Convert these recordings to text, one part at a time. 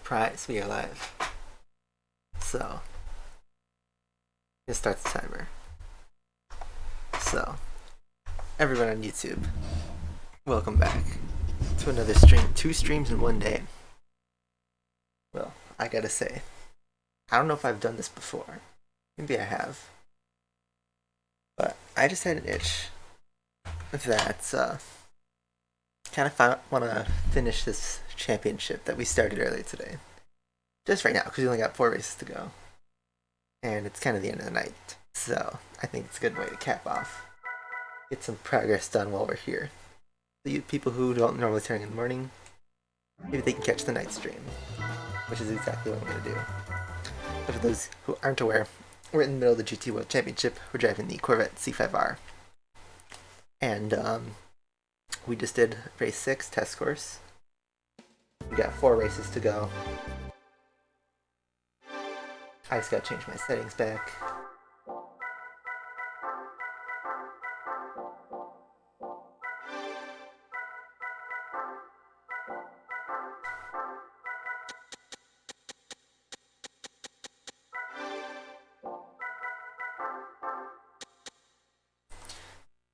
Surprise, we are live. So, it starts the timer. So, everyone on YouTube, welcome back to another stream. 2 streams in one day. Well, I gotta say, I don't know if I've done this before. Maybe I have. But I just had an itch that kind of want to finish this championship that we started earlier today. Just right now, because we only got 4 races to go. And it's kind of the end of the night. So, I think it's a good way to cap off. Get some progress done while we're here. So you people who don't normally turn in the morning, maybe they can catch the night stream. Which is exactly what I'm going to do. But for those who aren't aware, we're in the middle of the GT World Championship. We're driving the Corvette C5R. And, we just did race 6 test course. We got 4 races to go. I just gotta change my settings back.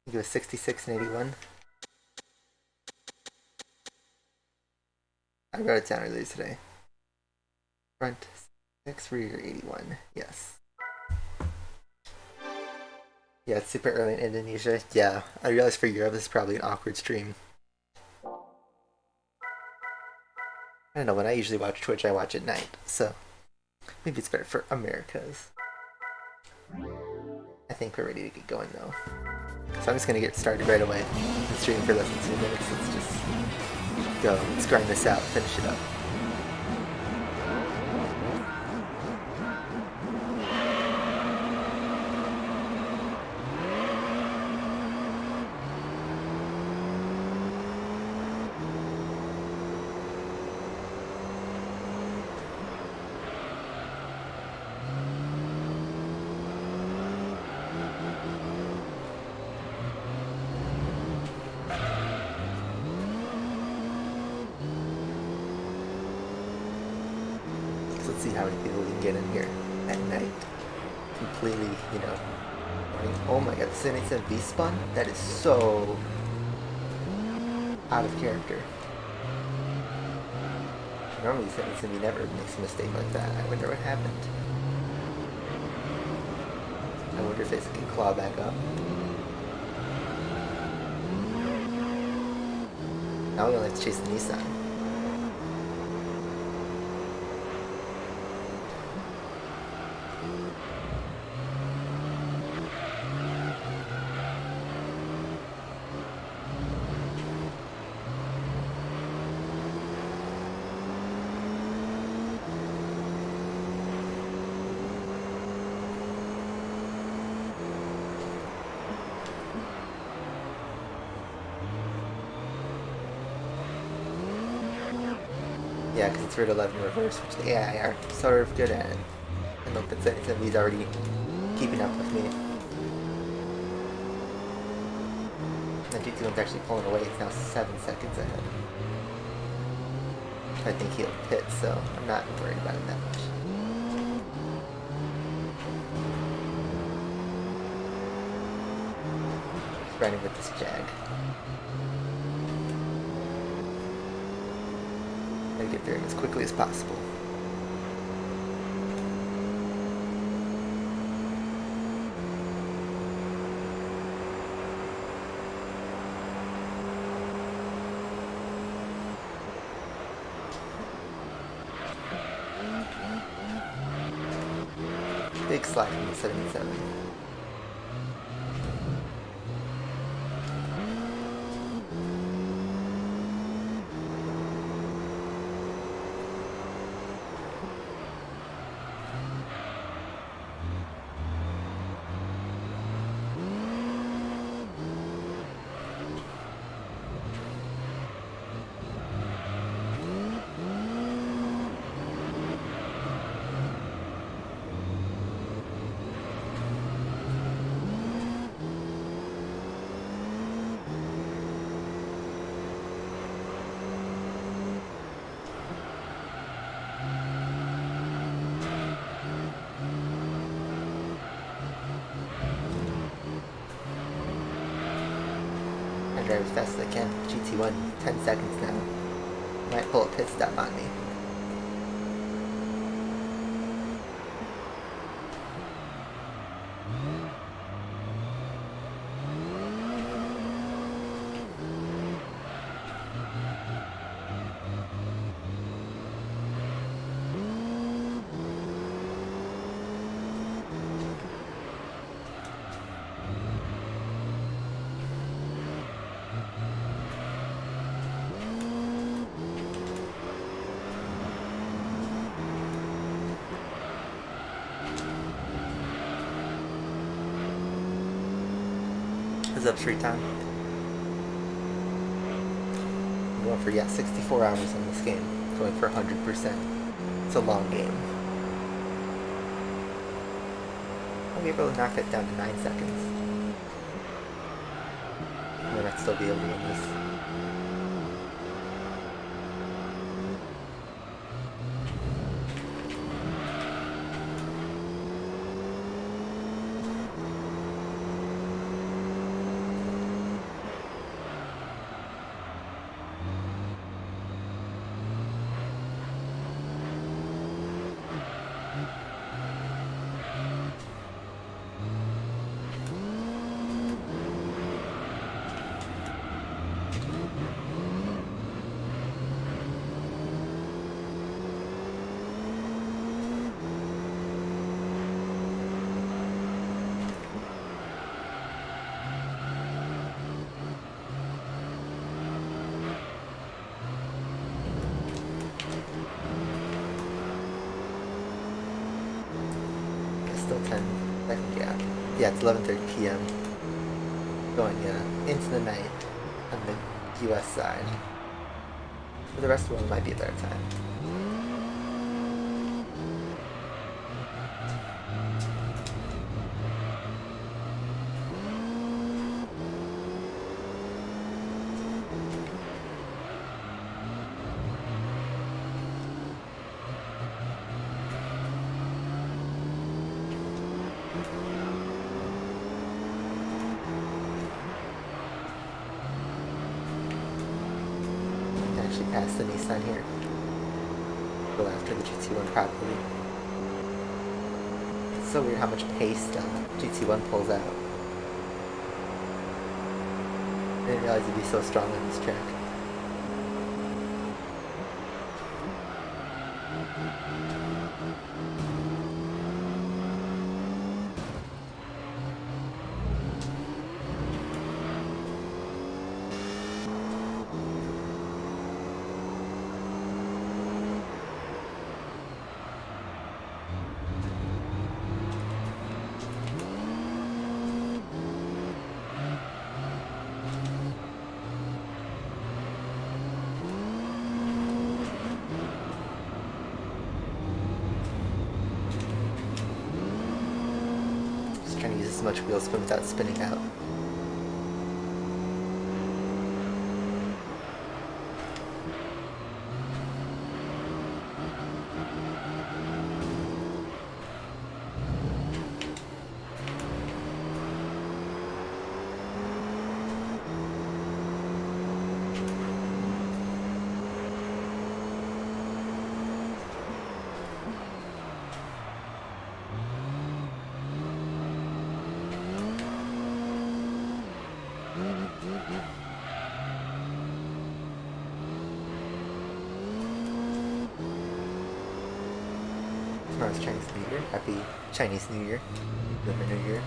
Give us 66 and 81. I wrote it down earlier today. Front 6, rear 81. Yes. Yeah, it's super early in Indonesia. Yeah, I realize for Europe this is probably an awkward stream. I don't know, when I usually watch Twitch, I watch at night, so maybe it's better for Americas. I think we're ready to get going though. So I'm just gonna get started right away. The stream for less than 2 minutes. Let's just go. Let's grind this out, finish it up. Let's see how many people we can get in here at night. Completely, you know. Oh my god, the 787 V spun? That is so out of character. Normally 787 never makes a mistake like that. I wonder what happened. I wonder if it can claw back up. Now we only have to chase the Nissan. Yeah, because it's Route 11 reverse, which the AI are sort of good at. And look, the 77's already keeping up with me. The GT1's actually pulling away, it's now 7 seconds ahead. I think he'll pit, so I'm not worried about it that much. Just riding with this Jag. Get there as quickly as possible. Big slide from the 77. to drive as fast as I can. GT1, 10 seconds now. Might pull a pit stop on me. Is up street time? I'm going for 64 hours on this game. Going for 100%. It's a long game. I'll be able to knock that down to 9 seconds. I might still be able to win this. Still 10 seconds, yeah. Yeah, it's 11:30 p.m. Going into the night on the US side. For the rest of the world, it might be a better time. Actually pass the Nissan here. Go after the GT1 probably. It's so weird how much pace the GT1 pulls out. I didn't realize it'd be so strong on this track. Trying to use as much wheel spin without spinning out. Tomorrow's Chinese New Year. Happy Chinese New Year. Lunar New Year.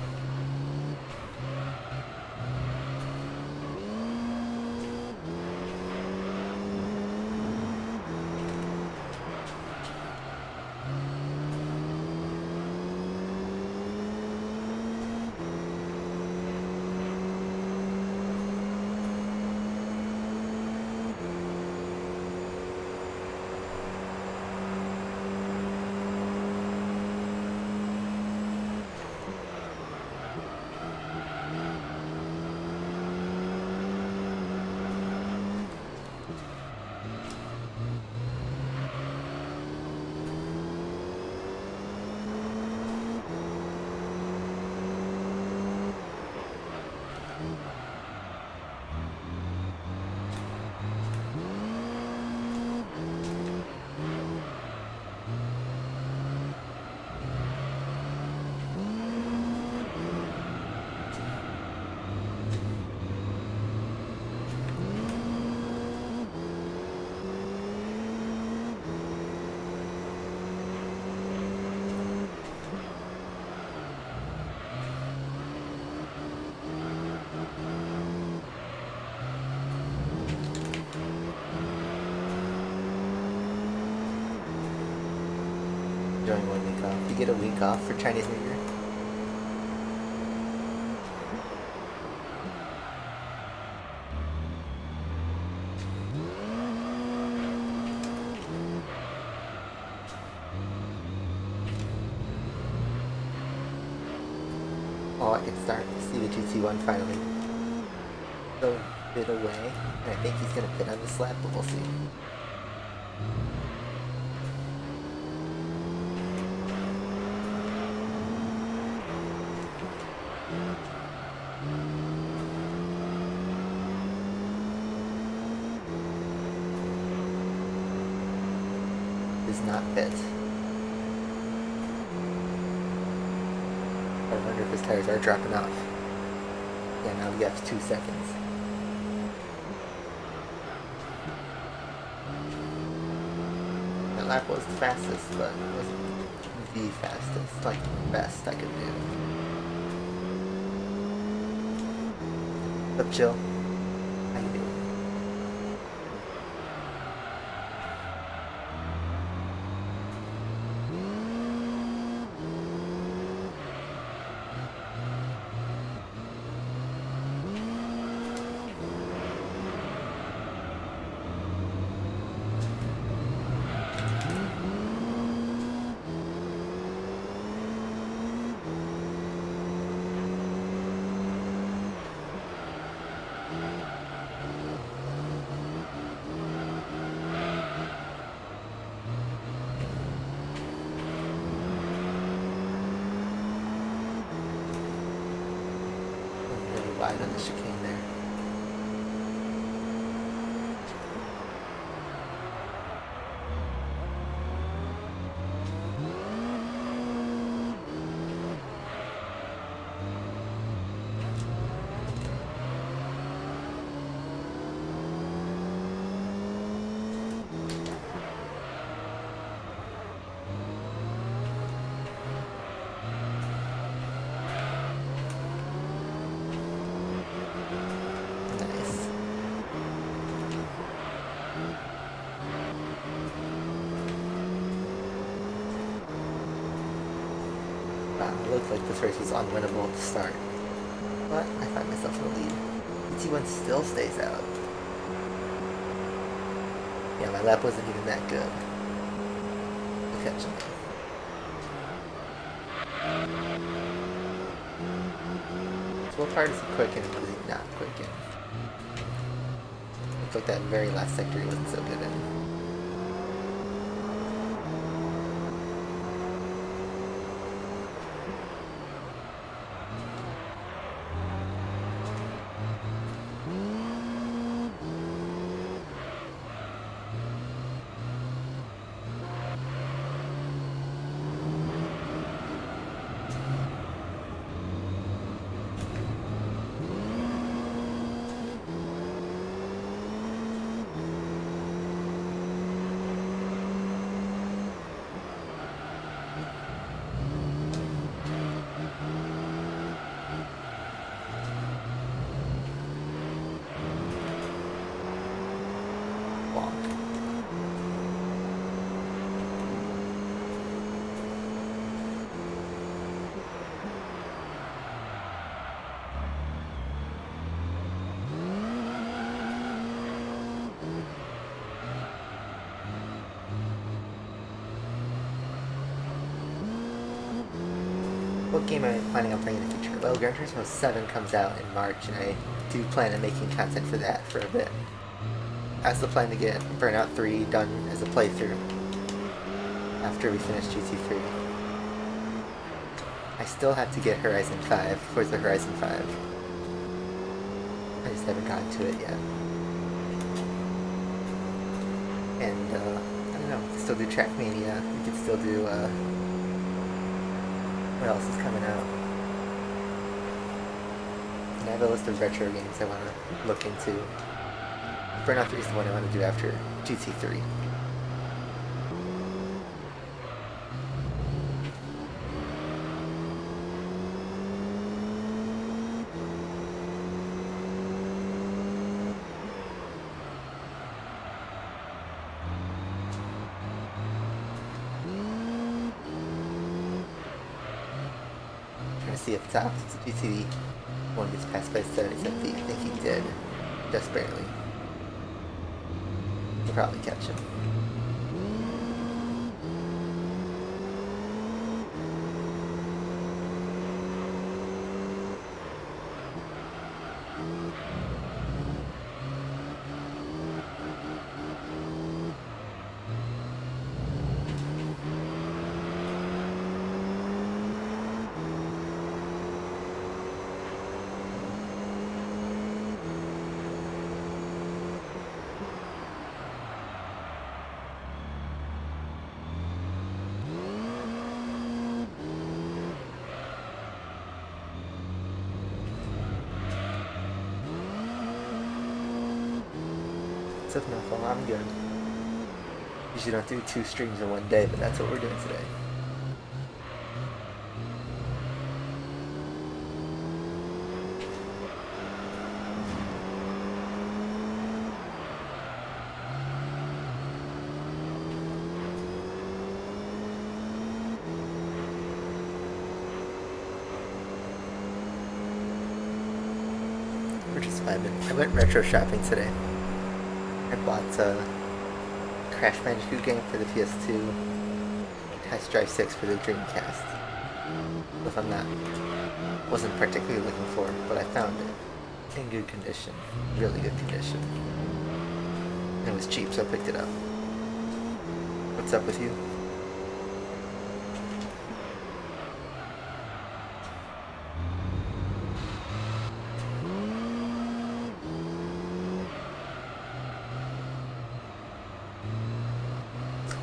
enjoying 1 week off. You get a week off for Chinese New Year? Oh, I can start to see the GT1 finally go a bit away, and I think he's gonna pit on this lap, but we'll see. Does not pit. I wonder if his tires are dropping off. Yeah, now the gap's 2 seconds. That lap was the fastest, but it wasn't the fastest, like the best I could do. What's up, Jill? How you doing? Wide on the chicane there. It looked like this race was unwinnable at the start, but I find myself in the lead. GT1 still stays out. Yeah, my lap wasn't even that good. I'll catch him. So what part is he quick in and what is he not quick in? Looked like that very last sector he wasn't so good in. What game am I planning on playing in the future? Well, Gran Turismo 7 comes out in March, and I do plan on making content for that for a bit. I also plan to get Burnout 3 done as a playthrough after we finish GT3. I still have to get Horizon 5, Forza Horizon 5. I just haven't gotten to it yet. And, I don't know, we can still do Trackmania, we can still do, what else is coming out? And I have a list of retro games I want to look into. Burnout 3 is the one I want to do after GT3. GT at the top. So GT one gets passed by 77 feet. I think he did, just barely. He'll probably catch him. Took no phone, I'm good. Usually don't do 2 streams in one day, but that's what we're doing today. We're just vibing. I went retro shopping today. I bought a Crash Bandicoot game for the PS2, Test Drive 6 for the Dreamcast. Something that wasn't particularly looking for, but I found it in good condition, really good condition. It was cheap, so I picked it up. What's up with you?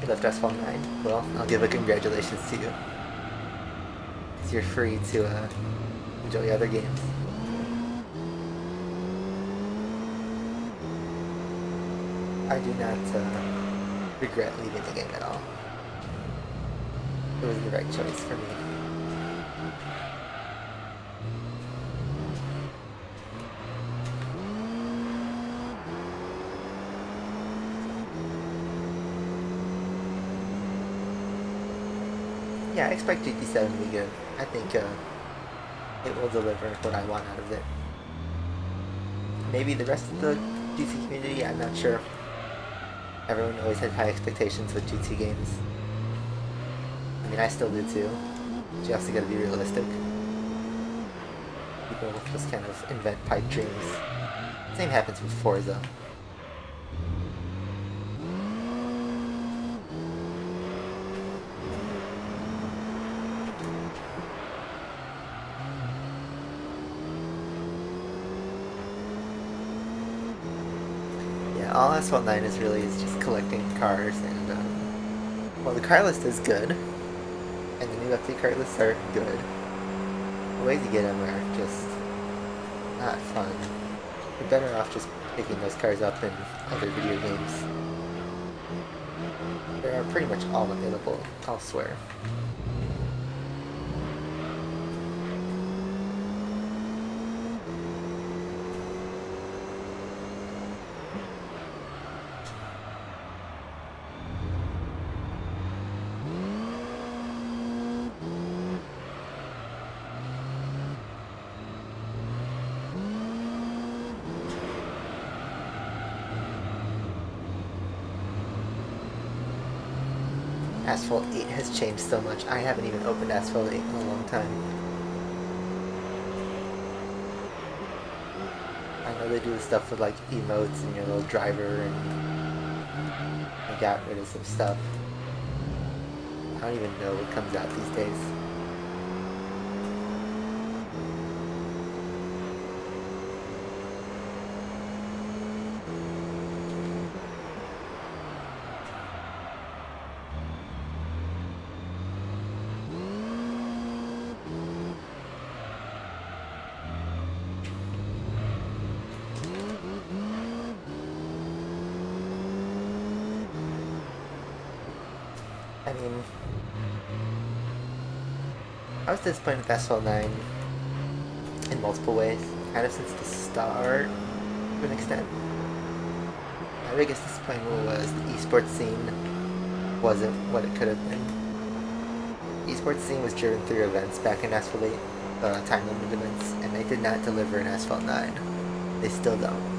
You left Asphalt 9? Well, I'll give a congratulations to you. Because you're free to enjoy other games. I do not regret leaving the game at all. It was the right choice for me. Yeah, I expect GT7 to be good. I think it will deliver what I want out of it. Maybe the rest of the GT community, I'm not sure. Everyone always had high expectations with GT games. I mean, I still do too. But you also gotta be realistic. People just kind of invent pipe dreams. Same happens with Forza. All Asphalt 9 is really just collecting cars, and well, the car list is good, and the new update car lists are good. The ways to get them are just not fun. You're better off just picking those cars up in other video games. They are pretty much all available elsewhere. Asphalt 8 has changed so much. I haven't even opened Asphalt 8 in a long time. I know they do the stuff with like emotes and your little driver, and I got rid of some stuff. I don't even know what comes out these days. I mean, I was disappointed with Asphalt 9 in multiple ways, kind of since the start, to an extent. My biggest disappointment was the esports scene wasn't what it could have been. The esports scene was driven through events back in Asphalt 8, the time limit events, and they did not deliver in Asphalt 9. They still don't.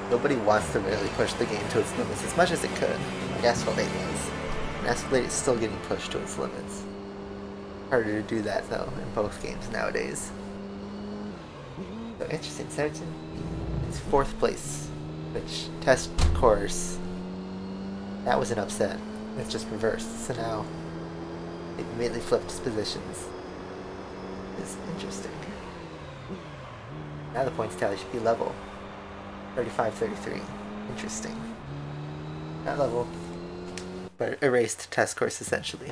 Nobody wants to really push the game to its limits as much as it could, like Asphalt 8 was. And Asphalt 8 is still getting pushed to its limits. Harder to do that though in both games nowadays. So interesting, 17. It's 4th place, which test course, that was an upset. It's just reversed, so now it immediately flipped positions. It's interesting. Now the points tally should be level. 35-33. Interesting. Not level, but erased test course essentially.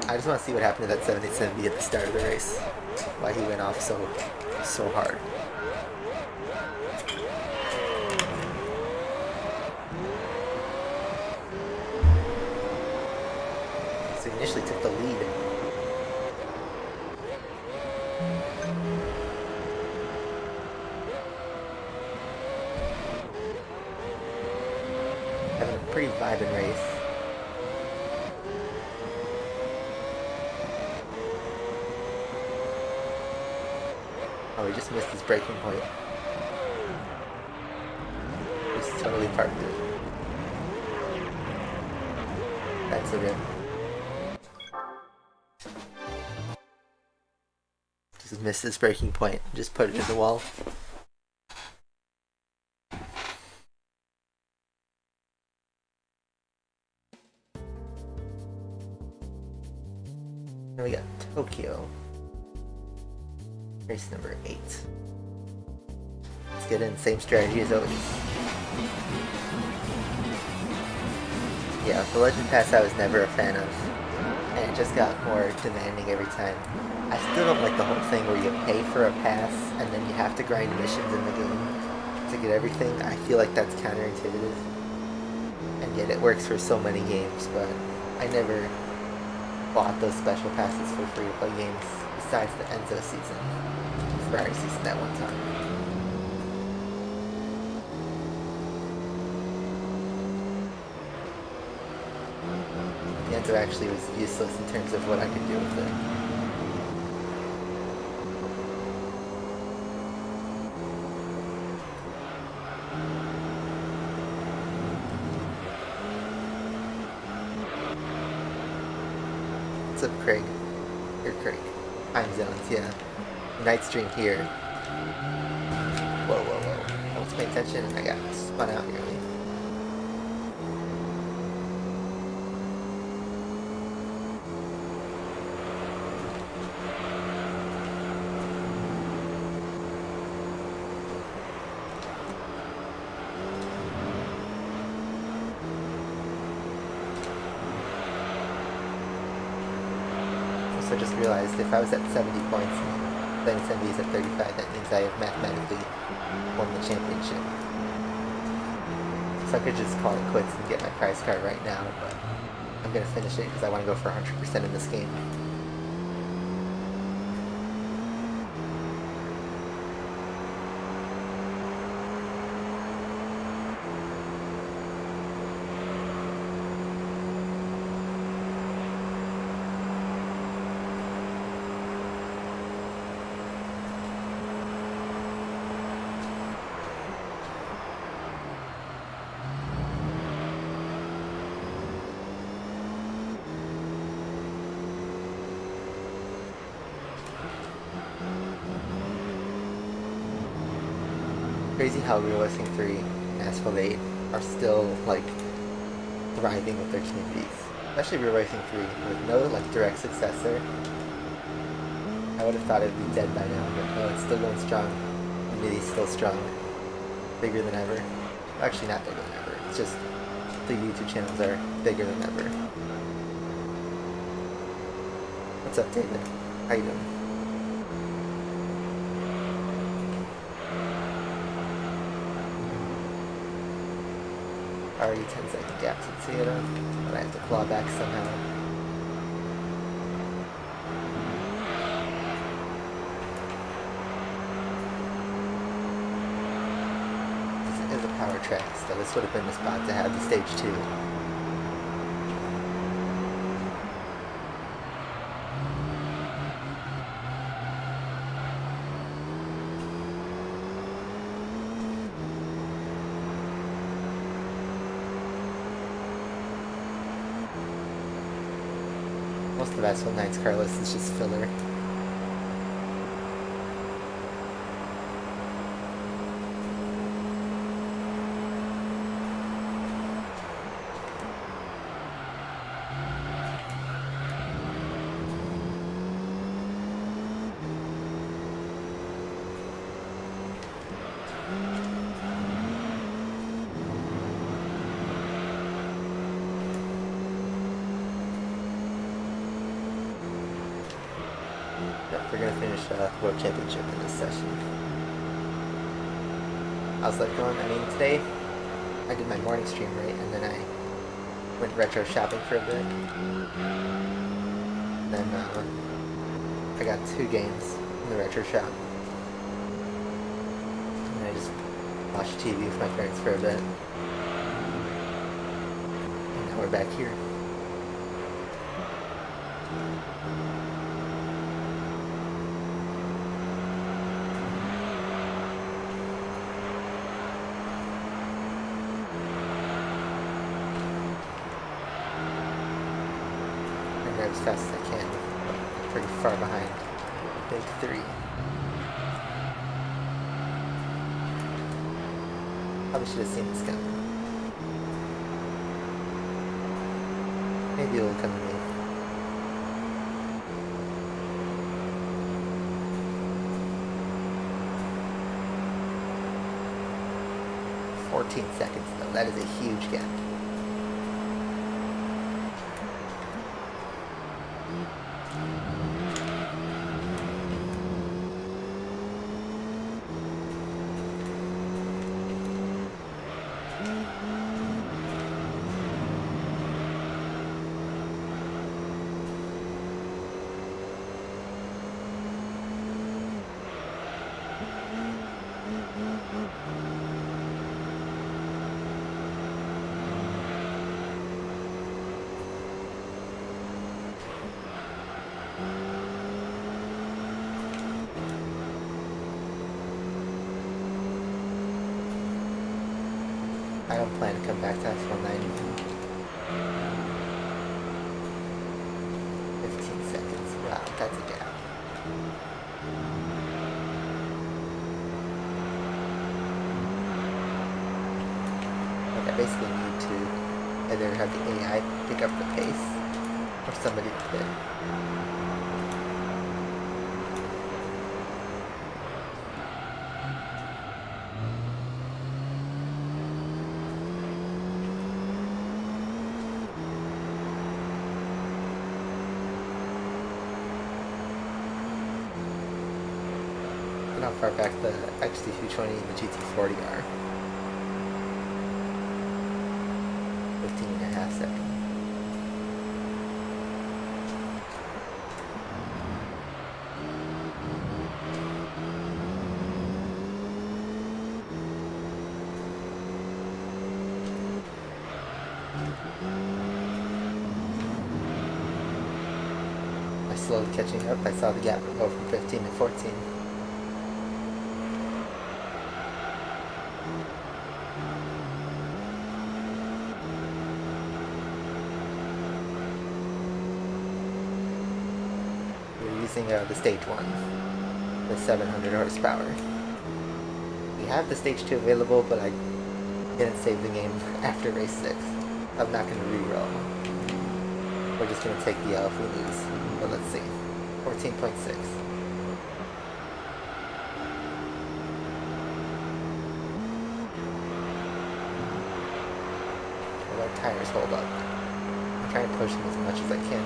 I just want to see what happened to that 787B at the start of the race. Why he went off so hard. So he initially took the lead. Having a pretty vibing race. Oh, he just missed his braking point. Just totally parked it. That's a rim. Just missed his braking point. Just put it in the wall. Then we got Tokyo. Race number 8. Let's get in, same strategy as always. Yeah, the Legend Pass I was never a fan of, and it just got more demanding every time. I still don't like the whole thing where you pay for a pass and then you have to grind missions in the game to get everything. I feel like that's counterintuitive, and yet it works for so many games, but I never bought those special passes for free-to-play games besides the Enzo season. Ferrari season that one time. The Enzo actually was useless in terms of what I could do with it. What's up, Craig? Or Craig. Time zones, yeah. Night stream here. Whoa, whoa, whoa. I was paying attention and I got spun out nearly. I just realized if I was at 70 points and then SnakeEater is at 35, that means I have mathematically won the championship. So I could just call it quits and get my prize card right now, but I'm going to finish it because I want to go for 100% in this game. Crazy how Real Racing 3 and Asphalt 8 are still like thriving with their communities. Especially Real Racing 3 with no like direct successor. I would have thought it'd be dead by now, but no, it's still going strong. Community's still strong. Bigger than ever. Actually not bigger than ever. It's just the YouTube channels are bigger than ever. What's up, David? How you doing? Already 10-second gap to Seattle, but I have to claw back somehow. This is a power tracks, so this would have been the spot to have the stage 2. Most of Asphalt 9's car list is just filler. We're gonna finish World Championship in this session. How's that going? I mean, today I did my morning stream, right? And then I went retro shopping for a bit. And then I got 2 games in the retro shop. And I just watched TV with my parents for a bit. And now we're back here. As fast as I can. Pretty far behind Big 3. Probably should have seen this coming. Maybe it will come to me. "14 seconds though, that is a huge gap. I don't plan to come back to Asphalt 9. 15 seconds. Wow, that's a gap. Like, I basically need to either have the AI pick up the pace or somebody to pit. How far back the XT220 and the GT40 are. 15.5 seconds. I'm slowly catching up. I saw the gap go from 15 to 14. Using the stage 1 with 700 horsepower. We have the stage 2 available, but I didn't save the game after race 6. I'm not going to re-roll. We're just going to take the L if we lose. But let's see. 14.6. Will our tires hold up? I'm trying to push them as much as I can.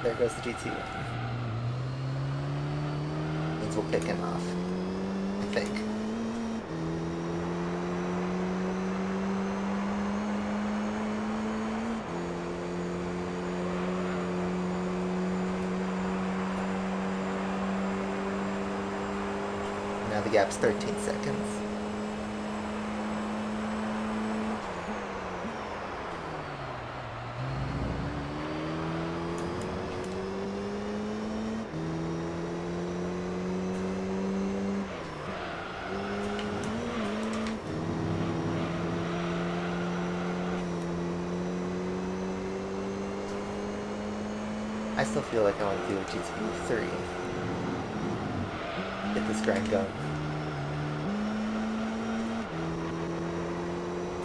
There goes the GT1. Means we'll pick him off, I think. the gap's 13 seconds. I still feel like I want to do a GT 3. Get this grind going.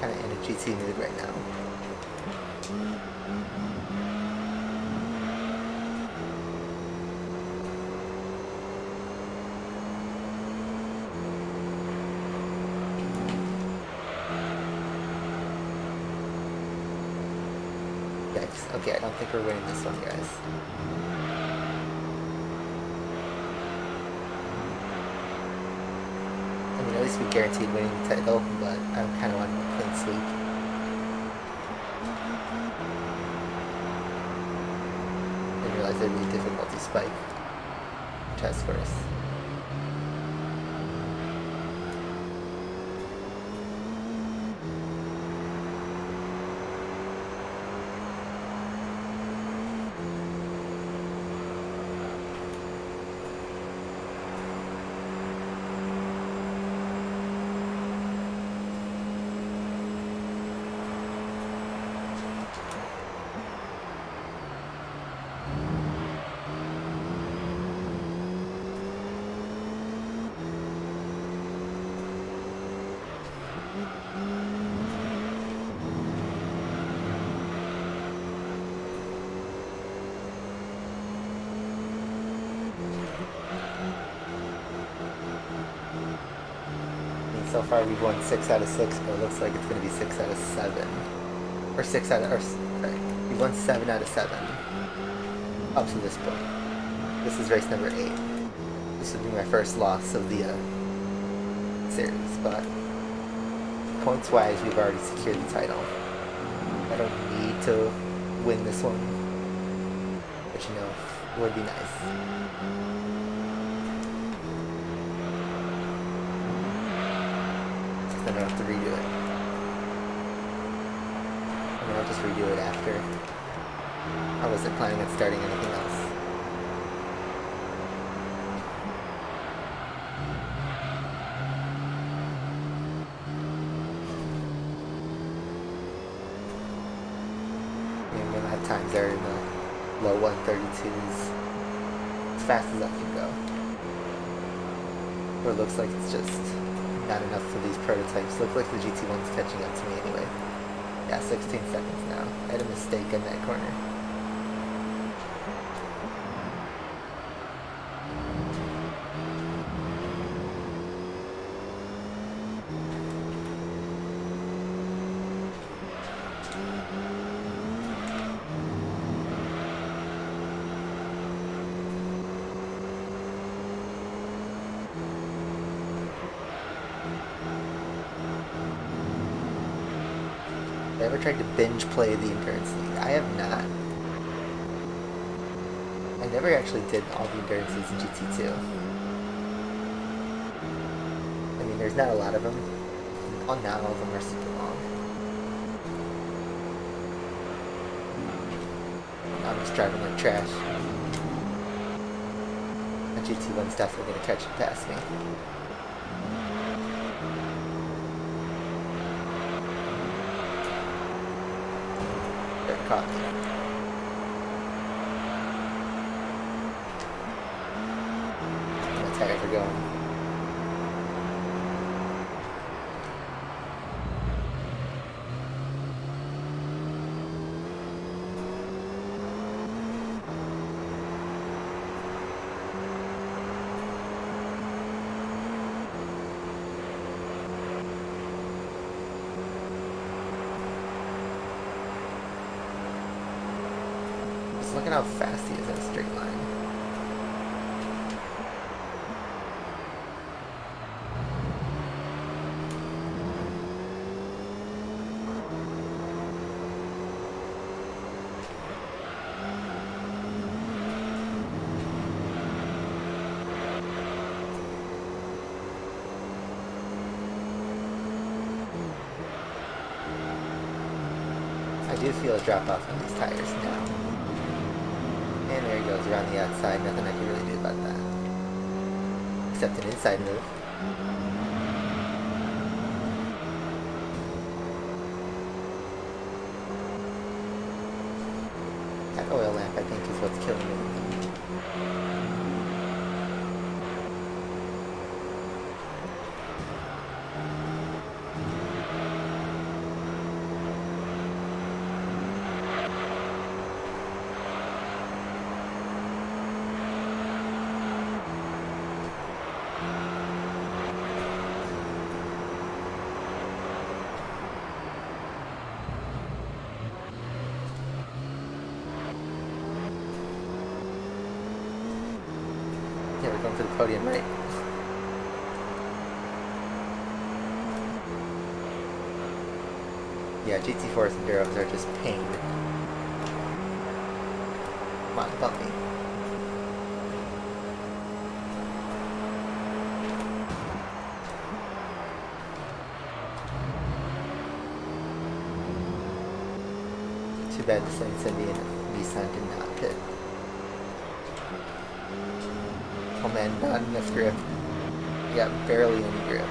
Kind of in a GT mood right now. Yikes. Okay, I don't think we're winning this one, guys. I mean, at least we guaranteed winning the title, but I kind of wanted a clean sweep. Didn't realize there'd be a difficulty spike. Test first. So far we've won 6 out of 6, but it looks like it's going to be 6 out of 7. Or 6 out of... Or, sorry. We've won 7 out of 7. Up to this point. This is race number 8. This would be my first loss of the series, but points-wise we've already secured the title. I don't need to win this one, but you know, it would be nice. Then I'll have to redo it. I mean, I'll just redo it after. I wasn't planning on starting anything else. I mean, my lap times are in the low 132s. As fast as I can go. Or it looks like it's just not enough for these prototypes. Look like the GT1's catching up to me anyway. Yeah, 16 seconds now. I had a mistake in that corner. Have I ever tried to binge play the Endurance League? I have not. I never actually did all the Endurance Leagues in GT2. I mean, there's not a lot of them. Not all of them are super long. I'm just driving like trash. The GT1's definitely going to catch it past me. Caught me. My tires are going. Look at how fast he is in a straight line. I do feel a drop off on these tires now. And there he goes around the outside, nothing I can really do about that. Except an inside move. That oil lamp, I think, is what's killing me. Yeah, we're going for the podium, right? Yeah, GT4s and Duros are just pain. Come on, bump me. Too bad the Saints and Nissan did not pit. Oh man, not enough grip. You got barely any grip.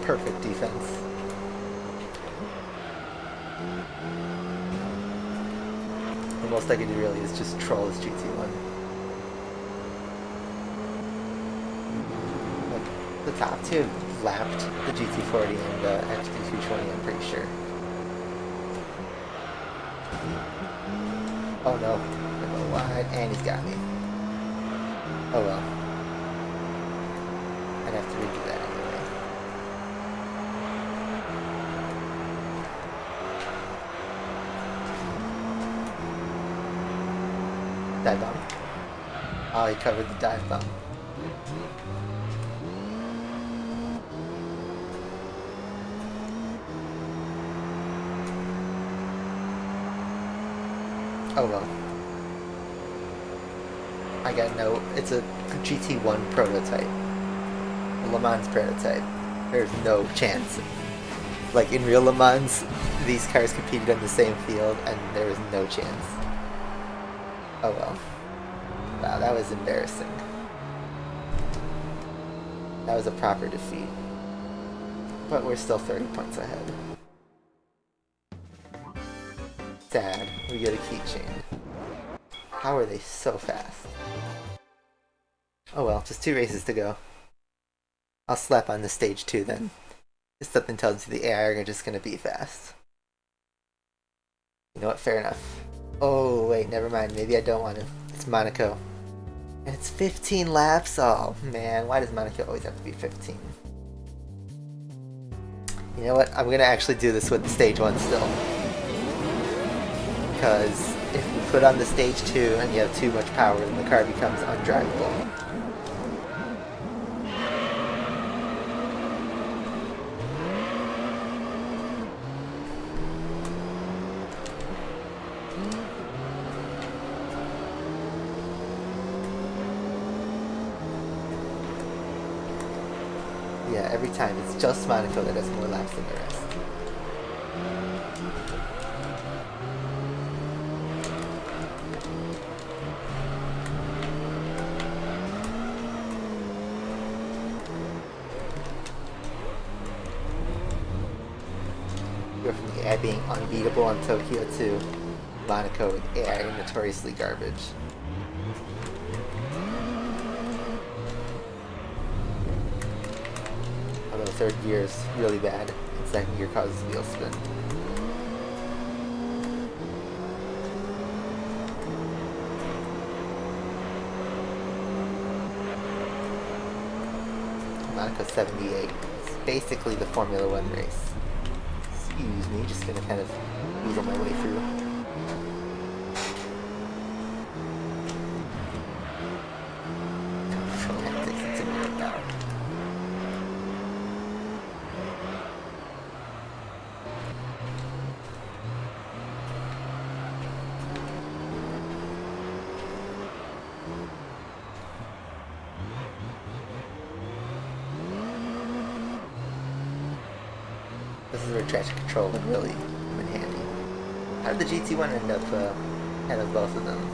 Perfect defense. The most I can do really is just troll this GT1. The top two lapped the GT40 and the XT220, I'm pretty sure. Oh no, I go wide, and he's got me. Oh well. I'd have to redo that anyway. Dive bomb. Oh, he covered the dive bomb. Oh well. I got no... It's a GT1 prototype. A Le Mans prototype. There's no chance. Like in real Le Mans, these cars competed on the same field and there was no chance. Oh well. Wow, that was embarrassing. That was a proper defeat. But we're still 30 points ahead. Sad. We get a keychain. How are they so fast? Oh well, just 2 races to go. I'll slap on the stage 2 then. If something tells you the AI are just gonna be fast. You know what? Fair enough. Oh wait, never mind. Maybe I don't want to. It's Monaco. And it's 15 laps? Oh man, why does Monaco always have to be 15? You know what? I'm gonna actually do this with the stage 1 still. Because if you put on the stage 2 and you have too much power, then the car becomes undrivable. Yeah, every time it's just Monaco that has more laps than the rest. Go from the AI being unbeatable on Tokyo to Monaco with AI notoriously garbage. Although third gear is really bad, and second gear causes wheel spin. Monaco 78. It's basically the Formula 1 race. Excuse me, just gonna kind of weasel my way through. This is where traction control would really come in handy. How did the GT1 end up ahead of both of them?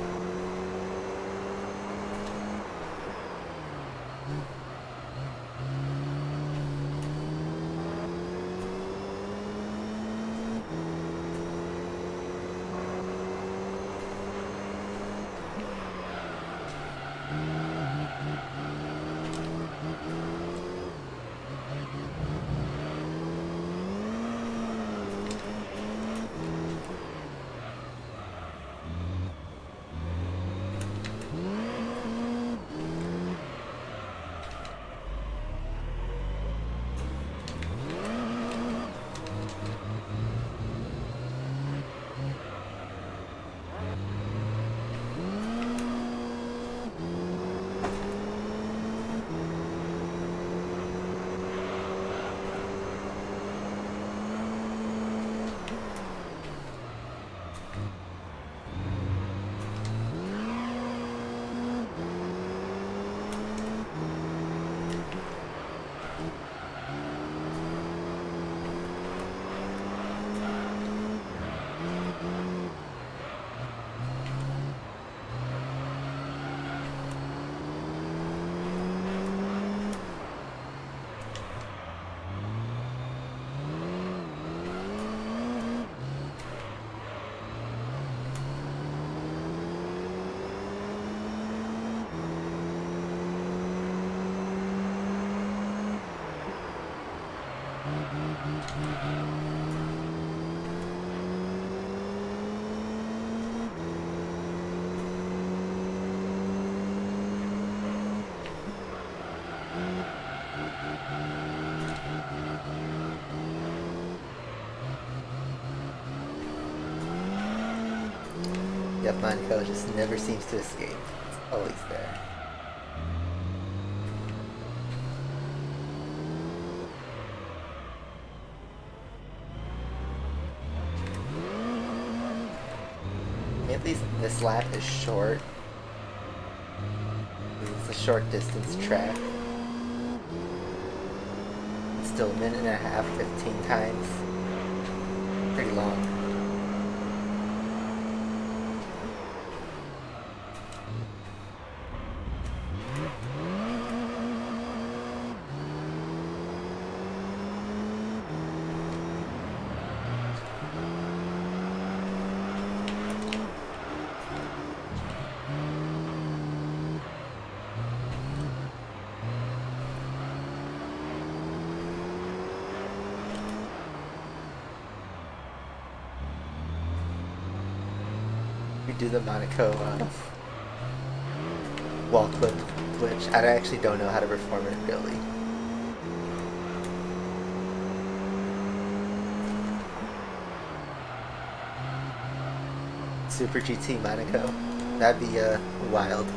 Yep, Monaco just never seems to escape. It's always there. At least this lap is short. It's a short distance track. It's still a minute and a half, 15 times. Pretty long. Do the Monaco wall clip glitch. I actually don't know how to perform it really. Super GT Monaco. That'd be wild.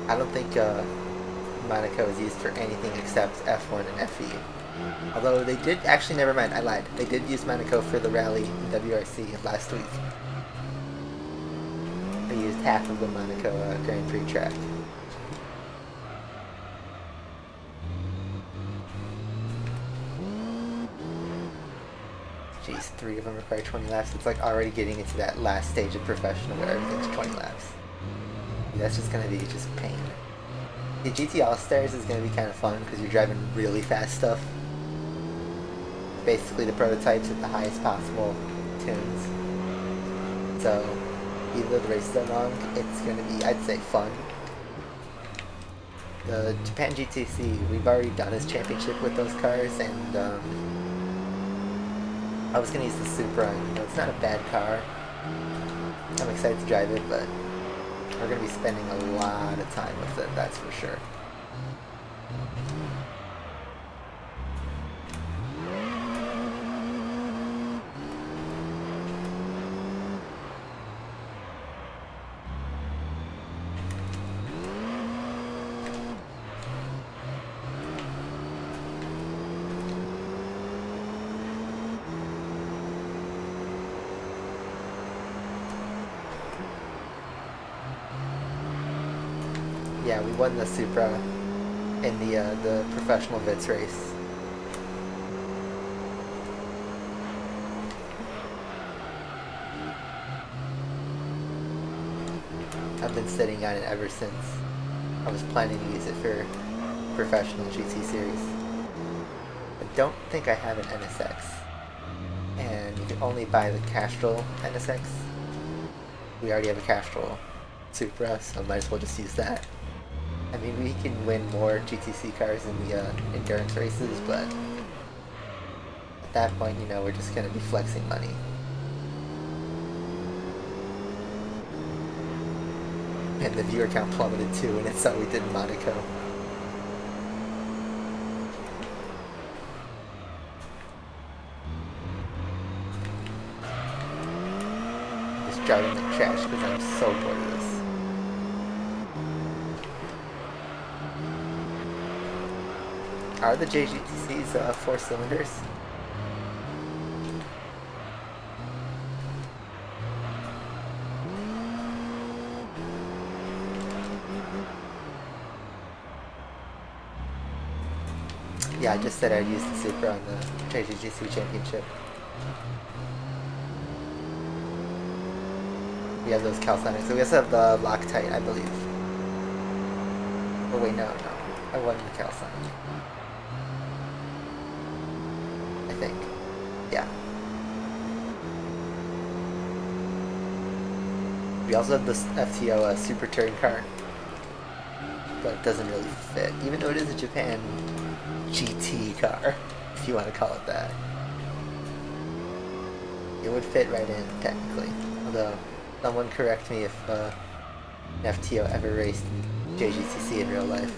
I don't think Monaco is used for anything except F1 and FE. Although they did, actually never mind, I lied. They did use Monaco for the rally in WRC last week. They used half of the Monaco Grand Prix track. Jeez, 3 of them require 20 laps. It's like already getting into that last stage of professional where everything's 20 laps. That's just gonna be just pain. The GT All-Stars is gonna be kind of fun because you're driving really fast stuff. Basically the prototypes at the highest possible tunes. So, even though the races are long, it's going to be, I'd say, fun. The Japan GTC, we've already done his championship with those cars, and I was going to use the Supra. You know, it's not a bad car. I'm excited to drive it, but we're going to be spending a lot of time with it, that's for sure. Yeah, we won the Supra in the professional Vits race. I've been sitting on it ever since I was planning to use it for professional GT series. I don't think I have an NSX, and you can only buy the Castrol NSX. We already have a Castrol Supra, so I might as well just use that. I mean, we can win more GTC cars in the endurance races, but at that point, you know, we're just going to be flexing money. And the viewer count plummeted too, and it's all we did in Monaco. Just driving like trash because I'm so bored of this. Are the JGTCs 4 cylinders? Yeah, I just said I'd use the Supra on the JGTC Championship. We have those calcinics. So we also have the Loctite, I believe. Oh wait, no. I won the calcinic. I think. Yeah. We also have this FTO Super Touring car. But it doesn't really fit. Even though it is a Japan GT car, if you want to call it that. It would fit right in, technically. Although, someone correct me if an FTO ever raced JGTC in real life.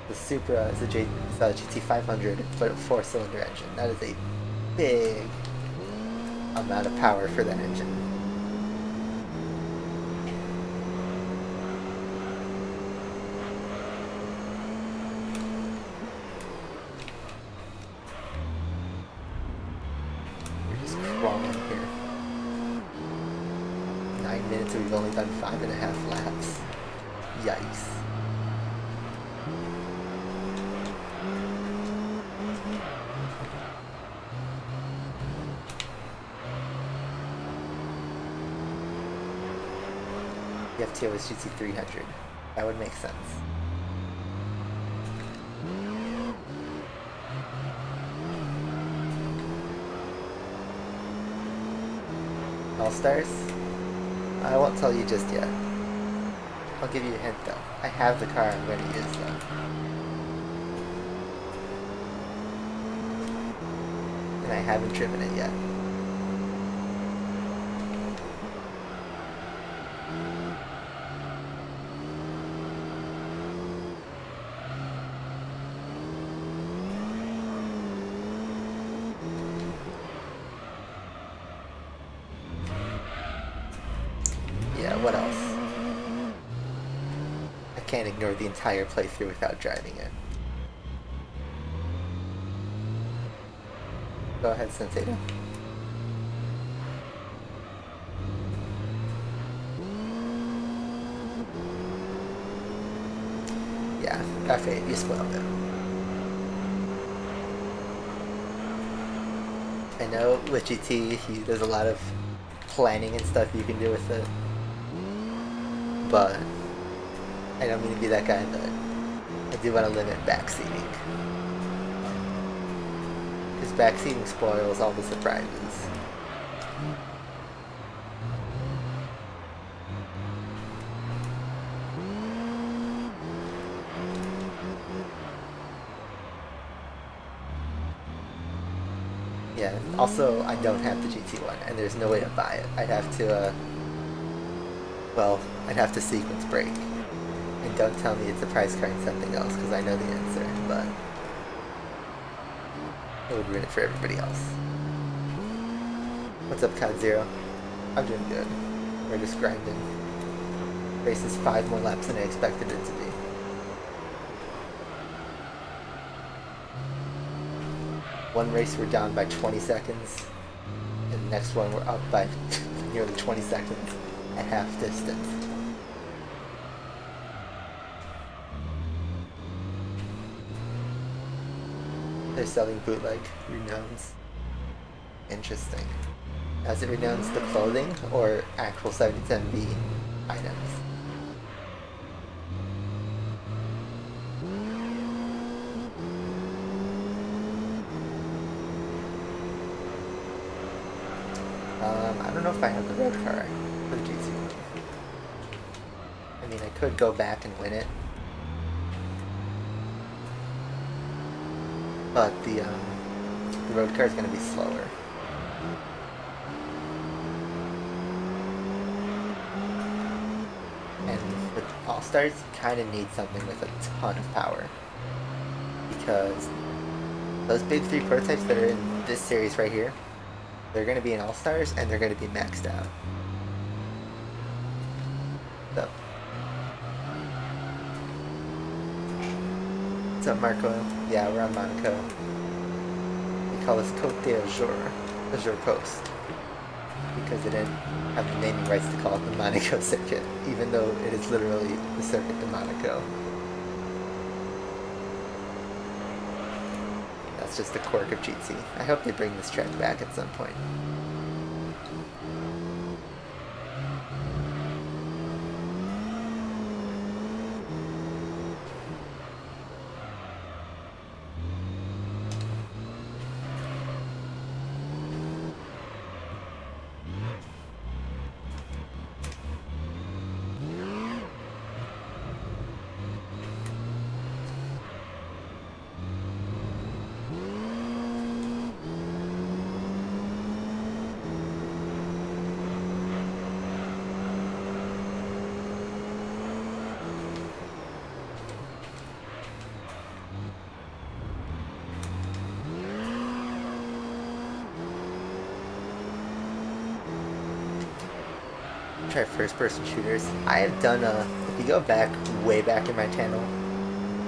The Supra is a GT500, but a 4-cylinder engine. That is a big amount of power for that engine. Here. 9 minutes and we've only done 5.5 laps. Yikes. The FTO is GT300. That would make sense. All-Stars? I won't tell you just yet. I'll give you a hint though. I have the car I'm going to use though. And I haven't driven it yet. What else? I can't ignore the entire playthrough without driving it. Go ahead, SnakeEater. Yeah, F8, you spoiled it. I know with GT, there's a lot of planning and stuff you can do with it. But I don't mean to be that guy, but I do want to limit backseating. Because backseating spoils all the surprises. Yeah, also I don't have the GT1 and there's no way to buy it. I'd have to I'd have to sequence break. And don't tell me it's a price card and something else, because I know the answer, but it would ruin it for everybody else. What's up, Cod Zero? I'm doing good. We're just grinding. Race is 5 more laps than I expected it to be. One race we're down by 20 seconds, and the next one we're up by nearly 20 seconds at half distance. They're selling bootleg renounce. Interesting. As it renounce the clothing or actual 77B items? I don't know if I have the red car for the GC. I mean, I could go back and win it. But the road car is going to be slower. And with All-Stars, you kind of need something with a ton of power. Because those big three prototypes that are in this series right here, they're going to be in All-Stars and they're going to be maxed out. So. What's up, Marco? Yeah, we're on Monaco. We call this Côte d'Azur, Azure Coast, because they didn't have the naming rights to call it the Monaco circuit, even though it is literally the circuit de Monaco. That's just a quirk of GT. I hope they bring this track back at some point. Try first-person shooters. I have done if you go back, way back in my channel,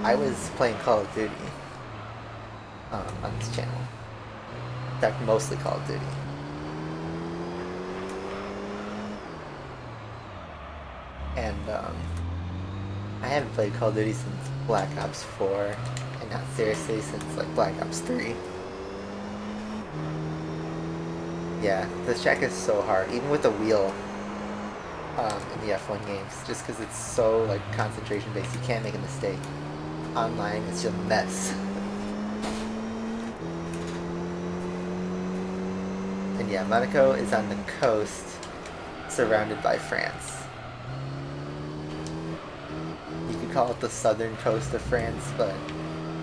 I was playing Call of Duty on this channel. In fact, mostly Call of Duty. And I haven't played Call of Duty since Black Ops 4, and not seriously since like Black Ops 3. Yeah, this track is so hard, even with the wheel. In the F1 games, just because it's so like concentration based, you can't make a mistake. Online, it's just a mess. And yeah, Monaco is on the coast, surrounded by France. You could call it the southern coast of France, but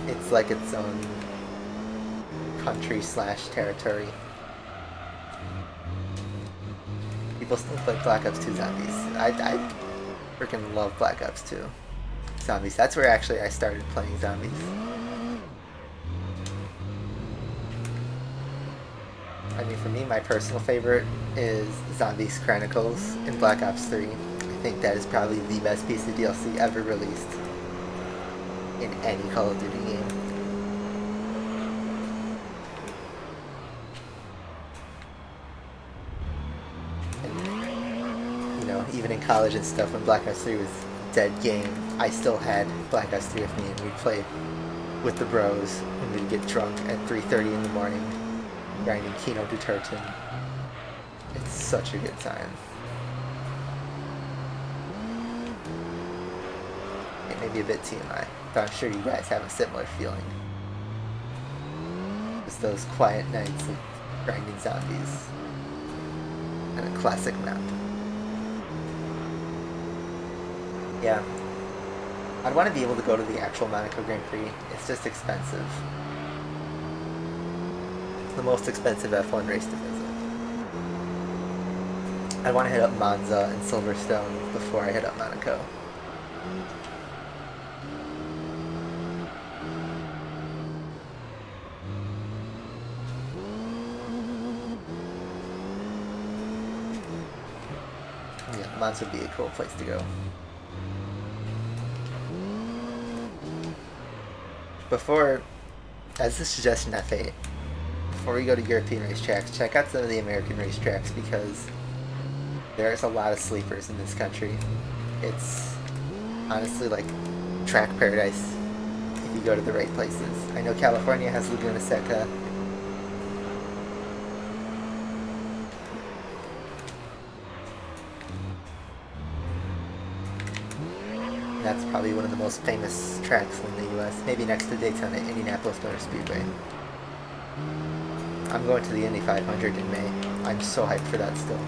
it's like its own country/territory. People still play Black Ops 2 Zombies. I freaking love Black Ops 2 Zombies. That's where actually I started playing Zombies. I mean, for me, my personal favorite is Zombies Chronicles in Black Ops 3. I think that is probably the best piece of DLC ever released in any Call of Duty game. Even in college and stuff, when Black Ops 3 was a dead game, I still had Black Ops 3 with me, and we'd play with the bros, and we'd get drunk at 3:30 in the morning, grinding Kino du Turton. It's such a good time. It may be a bit TMI, but I'm sure you guys have a similar feeling. Just those quiet nights of grinding zombies and a classic map. Yeah, I'd want to be able to go to the actual Monaco Grand Prix. It's just expensive. It's the most expensive F1 race to visit. I want to hit up Monza and Silverstone before I hit up Monaco. Yeah, Monza would be a cool place to go. Before, as a suggestion, F8, before we go to European racetracks, check out some of the American racetracks, because there's a lot of sleepers in this country. It's honestly like track paradise if you go to the right places. I know California has Laguna Seca. probably one of the most famous tracks in the U.S. Maybe next to Daytona, Indianapolis Motor Speedway. I'm going to the Indy 500 in May. I'm so hyped for that still.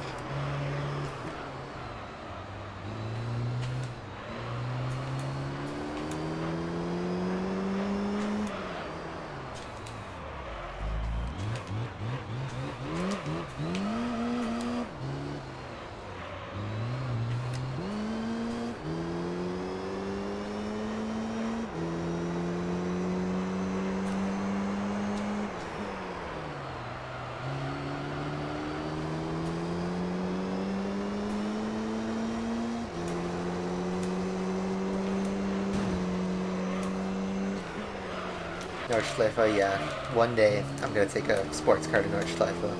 Nordschleife, yeah. One day I'm gonna take a sports car to Nordschleife.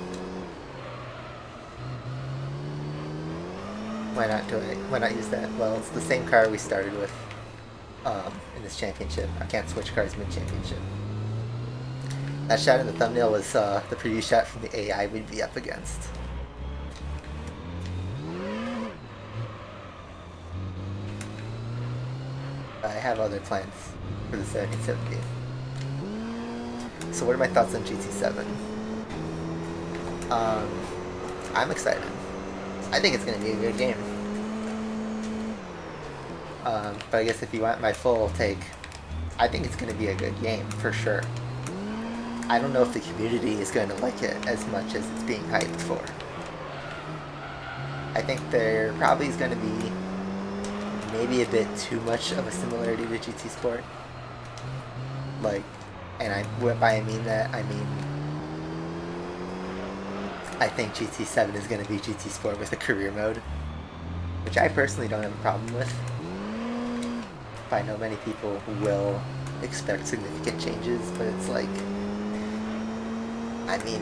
Why not do it? Why not use that? Well, it's the same car we started with in this championship. I can't switch cars mid-championship. That shot in the thumbnail was the preview shot from the AI we'd be up against. I have other plans for the 1770. So what are my thoughts on GT7? I'm excited. I think it's going to be a good game. But I guess if you want my full take, I think it's going to be a good game, for sure. I don't know if the community is going to like it as much as it's being hyped for. I think there probably is going to be maybe a bit too much of a similarity to GT Sport. Like, and by I mean that, I mean I think GT7 is going to be GT Sport with a career mode, which I personally don't have a problem with. But I know many people will expect significant changes, but it's like, I mean,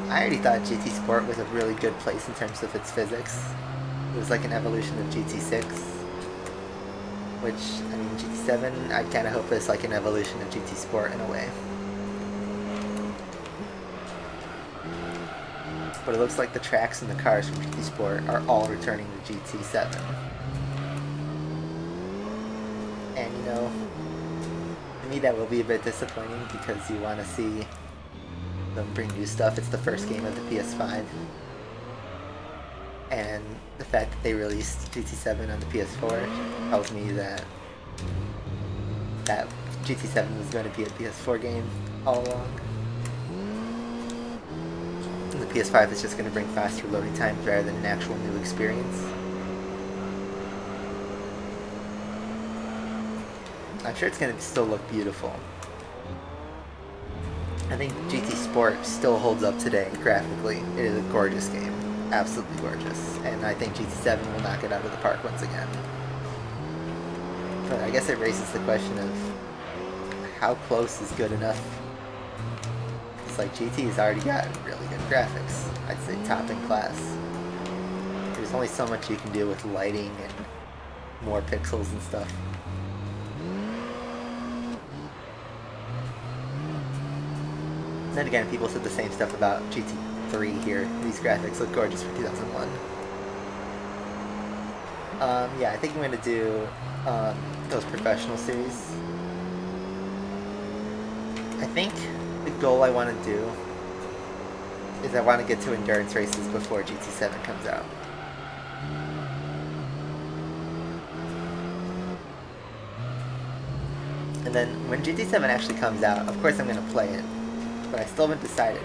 I already thought GT Sport was a really good place in terms of its physics. It was like an evolution of GT6, which, I mean, GT7, I kind of hope is like an evolution of GT Sport in a way. But it looks like the tracks and the cars from GT Sport are all returning to GT7. And, you know, to me that will be a bit disappointing because you want to see them bring new stuff. It's the first game of the PS5. And the fact that they released GT7 on the PS4 tells me that GT7 was going to be a PS4 game all along. And the PS5 is just going to bring faster loading times rather than an actual new experience. I'm sure it's going to still look beautiful. I think GT Sport still holds up today graphically. It is a gorgeous game. Absolutely gorgeous. And I think GT7 will knock it out of the park once again. But I guess it raises the question of how close is good enough? It's like GT's already got really good graphics. I'd say top in class. There's only so much you can do with lighting and more pixels and stuff. Then again, people said the same stuff about GT3 here. These graphics look gorgeous for 2001. Yeah, I think I'm going to do those professional series. I think the goal I want to do is I want to get to endurance races before GT7 comes out. And then when GT7 actually comes out, of course I'm going to play it. But I still haven't decided.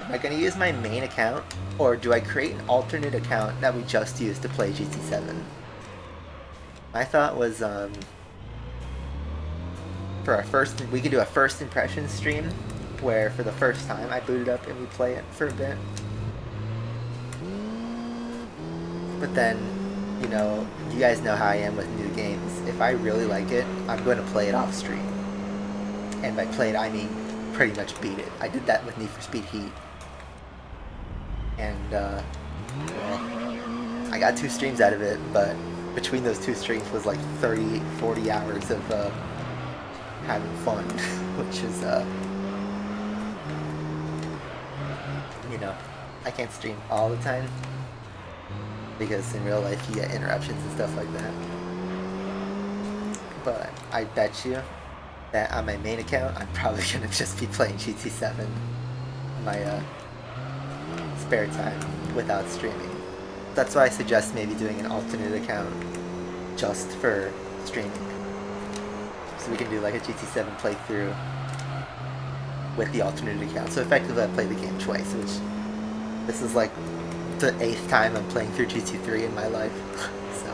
Am I going to use my main account, or do I create an alternate account that we just use to play GT7? My thought was, for our first, we could do a first impression stream, where for the first time I boot it up and we play it for a bit. But then, you know, you guys know how I am with new games. If I really like it, I'm going to play it off stream. And by play it, I mean pretty much beat it. I did that with Need for Speed Heat. And, well, I got 2 streams out of it, but between those 2 streams was like 30, 40 hours of having fun, which is, you know, I can't stream all the time, because in real life you get interruptions and stuff like that. but I bet you that on my main account, I'm probably gonna just be playing GT7 in my spare time without streaming. That's why I suggest maybe doing an alternate account just for streaming. So we can do like a GT7 playthrough with the alternate account. So effectively I play the game twice, which this is like the 8th time I'm playing through GT3 in my life. So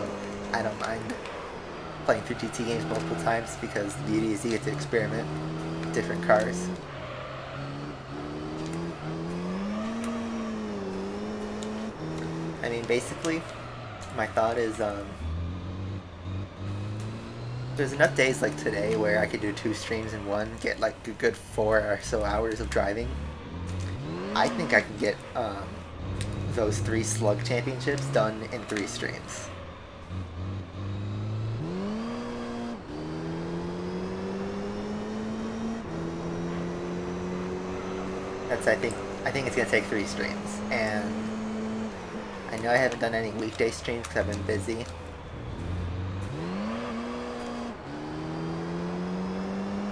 I don't mind playing through GT games multiple times because the beauty is you get to experiment with different cars. I mean, basically, my thought is, there's enough days like today where I could do 2 streams in one, get like a good 4 or so hours of driving. I think I can get those 3 slug championships done in 3 streams. I think it's gonna take 3 streams, and I know I haven't done any weekday streams because I've been busy.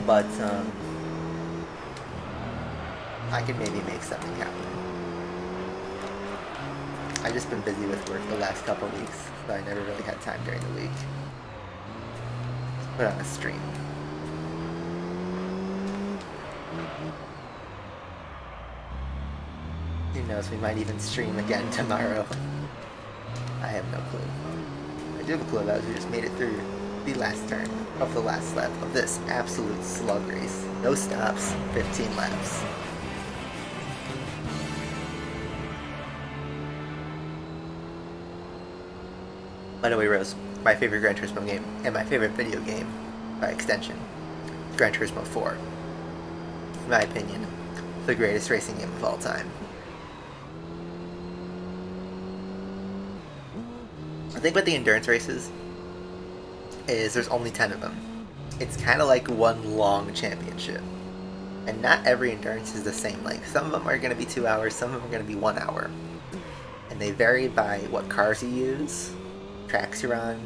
But I could maybe make something happen. I've just been busy with work the last couple weeks, so I never really had time during the week to put on a stream. Who knows, we might even stream again tomorrow. I have no clue. I do have a clue about it. We just made it through the last turn of the last lap of this absolute slug race. No stops, 15 laps. By the way, Rose, my favorite Gran Turismo game, and my favorite video game, by extension, Gran Turismo 4. In my opinion, the greatest racing game of all time. I think with the endurance races is there's only 10 of them. It's kind of like one long championship. And not every endurance is the same. Like, some of them are going to be 2 hours, some of them are going to be 1 hour. And they vary by what cars you use, tracks you're on.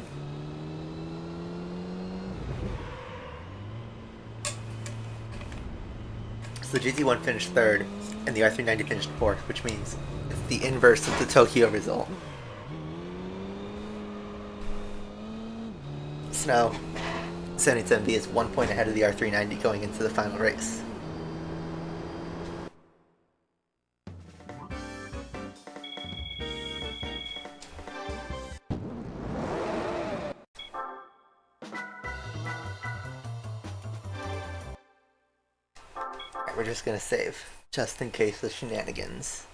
So the GT1 finished 3rd, and the R390 finished 4th, which means it's the inverse of the Tokyo result. So now, 77B is 1 point ahead of the R390 going into the final race. Alright, we're just gonna save, just in case of shenanigans.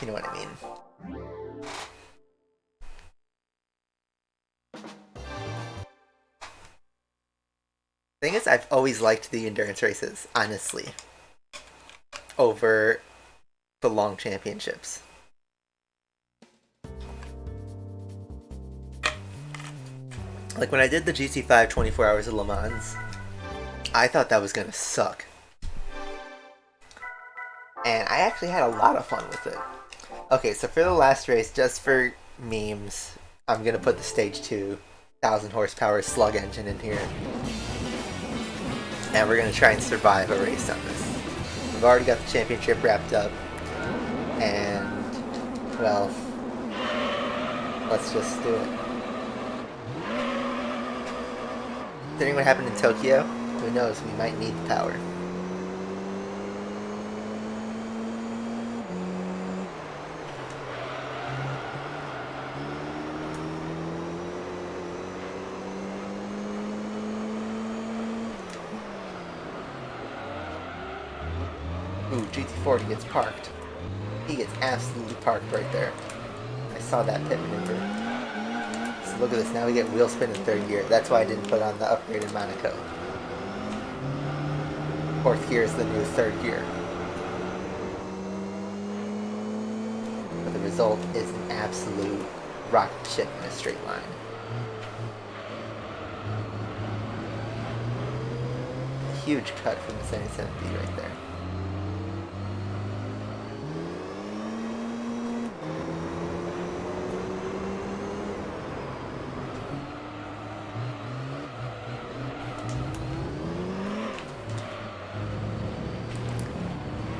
You know what I mean. Thing is, I've always liked the endurance races, honestly, over the long championships. Like, when I did the GT5 24 Hours of Le Mans, I thought that was gonna suck. And I actually had a lot of fun with it. Okay, so for the last race, just for memes, I'm gonna put the Stage 2 1000 horsepower slug engine in here. And we're going to try and survive a race on this. We've already got the championship wrapped up. And, well, let's just do it. Considering what happened in Tokyo, who knows, we might need the power. Ooh, GT40 gets parked. He gets absolutely parked right there. I saw that pit maneuver. So look at this, now we get wheel spin in 3rd gear. That's why I didn't put on the upgrade in Monaco. 4th gear is the new 3rd gear. But the result is an absolute rocket ship in a straight line. A huge cut from the 77B right there.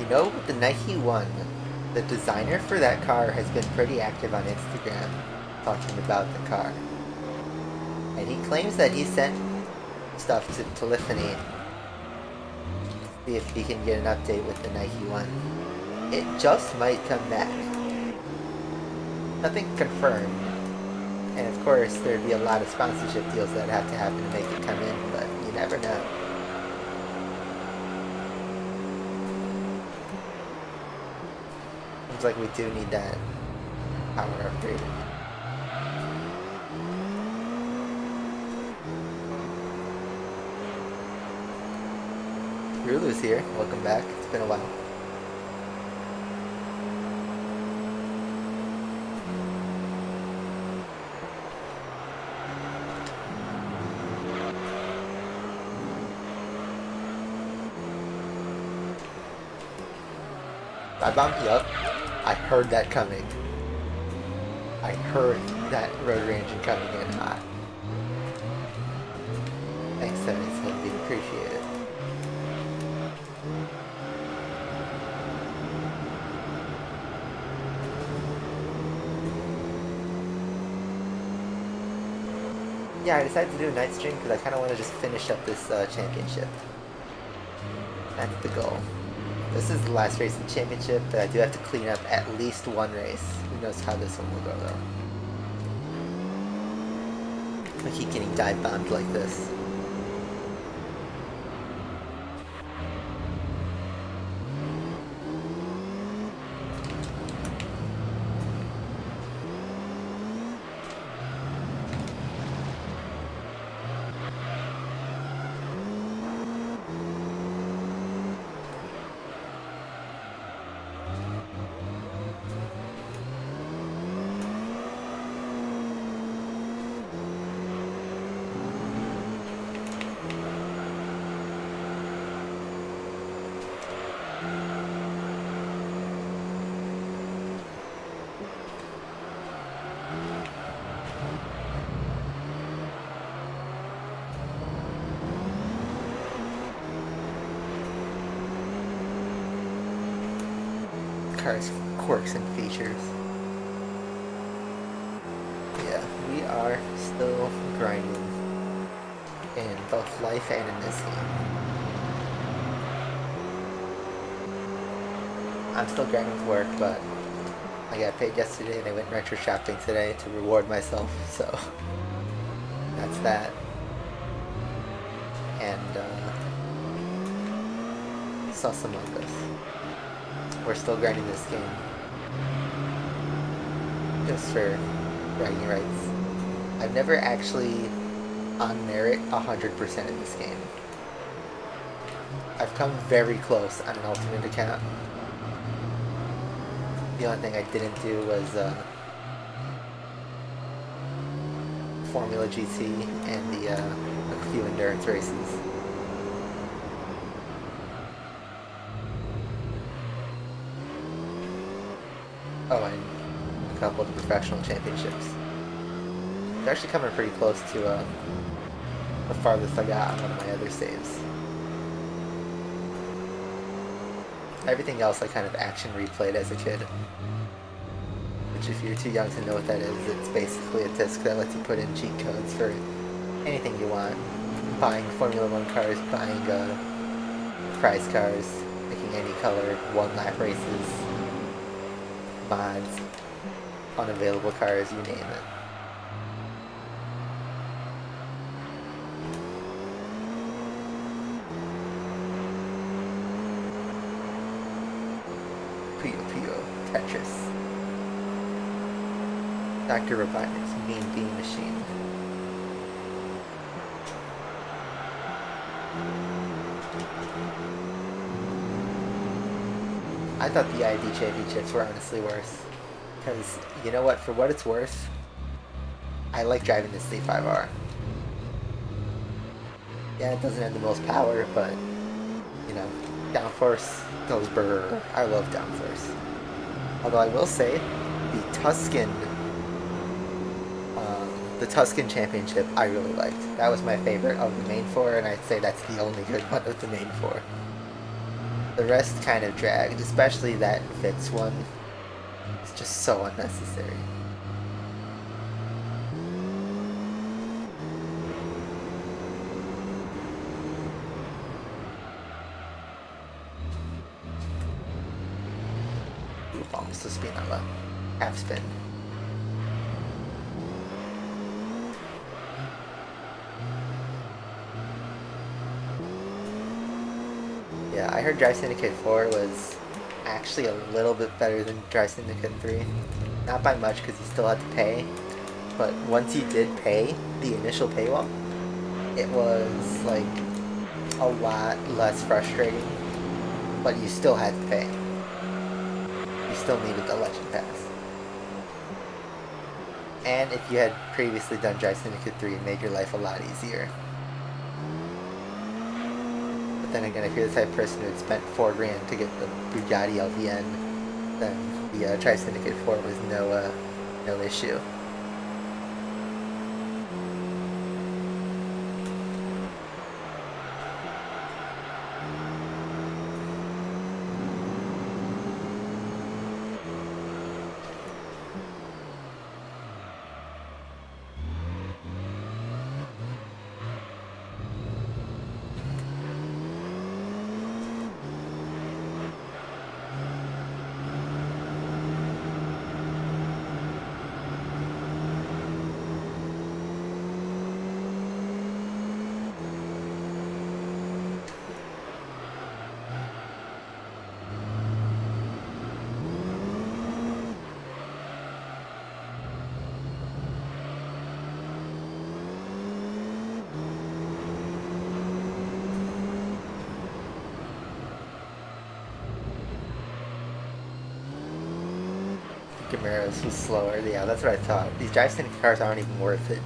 know, the Nike One, the designer for that car has been pretty active on Instagram talking about the car. And he claims that he sent stuff to Polyphony to see if he can get an update with the Nike One. It just might come back. Nothing confirmed. And of course, there'd be a lot of sponsorship deals that have to happen to make it come in, but you never know. Seems like we do need that power upgrade. Rulu's here. Welcome back. It's been a while. I bumped you up. I heard that coming. I heard that rotary engine coming in hot. Thanks, 77. We appreciate it. Yeah, I decided to do a night stream because I kind of want to just finish up this championship. That's the goal. This is the last race in the championship, but I do have to clean up at least one race. Who knows how this one will go, though. I keep getting dive bombed like this. Car's quirks and features. Yeah, we are still grinding in both life and in this game. I'm still grinding with work, but I got paid yesterday and I went retro shopping today to reward myself, so that's that. And saw some Among Us. We're still grinding this game. Just for bragging rights. I've never actually, on merit, 100% in this game. I've come very close on an alternate account. The only thing I didn't do was Formula GT and the a few endurance races. Oh, and a couple of the professional championships. It's actually coming pretty close to the farthest I got on one of my other saves. Everything else I kind of action replayed as a kid. Which, if you're too young to know what that is, it's basically a disc that lets you put in cheat codes for anything you want. Buying Formula 1 cars, buying prize cars, making any color, one-lap races, mods, unavailable cars, you name it. Puyo Puyo, Tetris. Dr. Robotnik's Mean Bean Machine. I thought the ID championships were honestly worse. Because, you know what, for what it's worth, I like driving this C5R. Yeah, it doesn't have the most power, but, you know, downforce goes brrr. I love downforce. Although I will say, the Tuscan championship I really liked. That was my favorite of the main four, and I'd say that's the only good one of the main four. The rest kind of dragged, especially that Fix one. It's just so unnecessary. Almost a spin on left. Half spin. Yeah, I heard Drive Syndicate 4 was actually a little bit better than Drive Syndicate 3. Not by much because you still had to pay, but once you did pay the initial paywall, it was like a lot less frustrating, but you still had to pay. You still needed the Legend Pass. And if you had previously done Drive Syndicate 3, it made your life a lot easier. But then again, if you're the type of person who had spent $4 grand to get the Bugatti LVN, then the Drive Syndicate 4 was no issue. Camaros was slower. Yeah, that's what I thought. These Drive Syndicate cars aren't even worth it.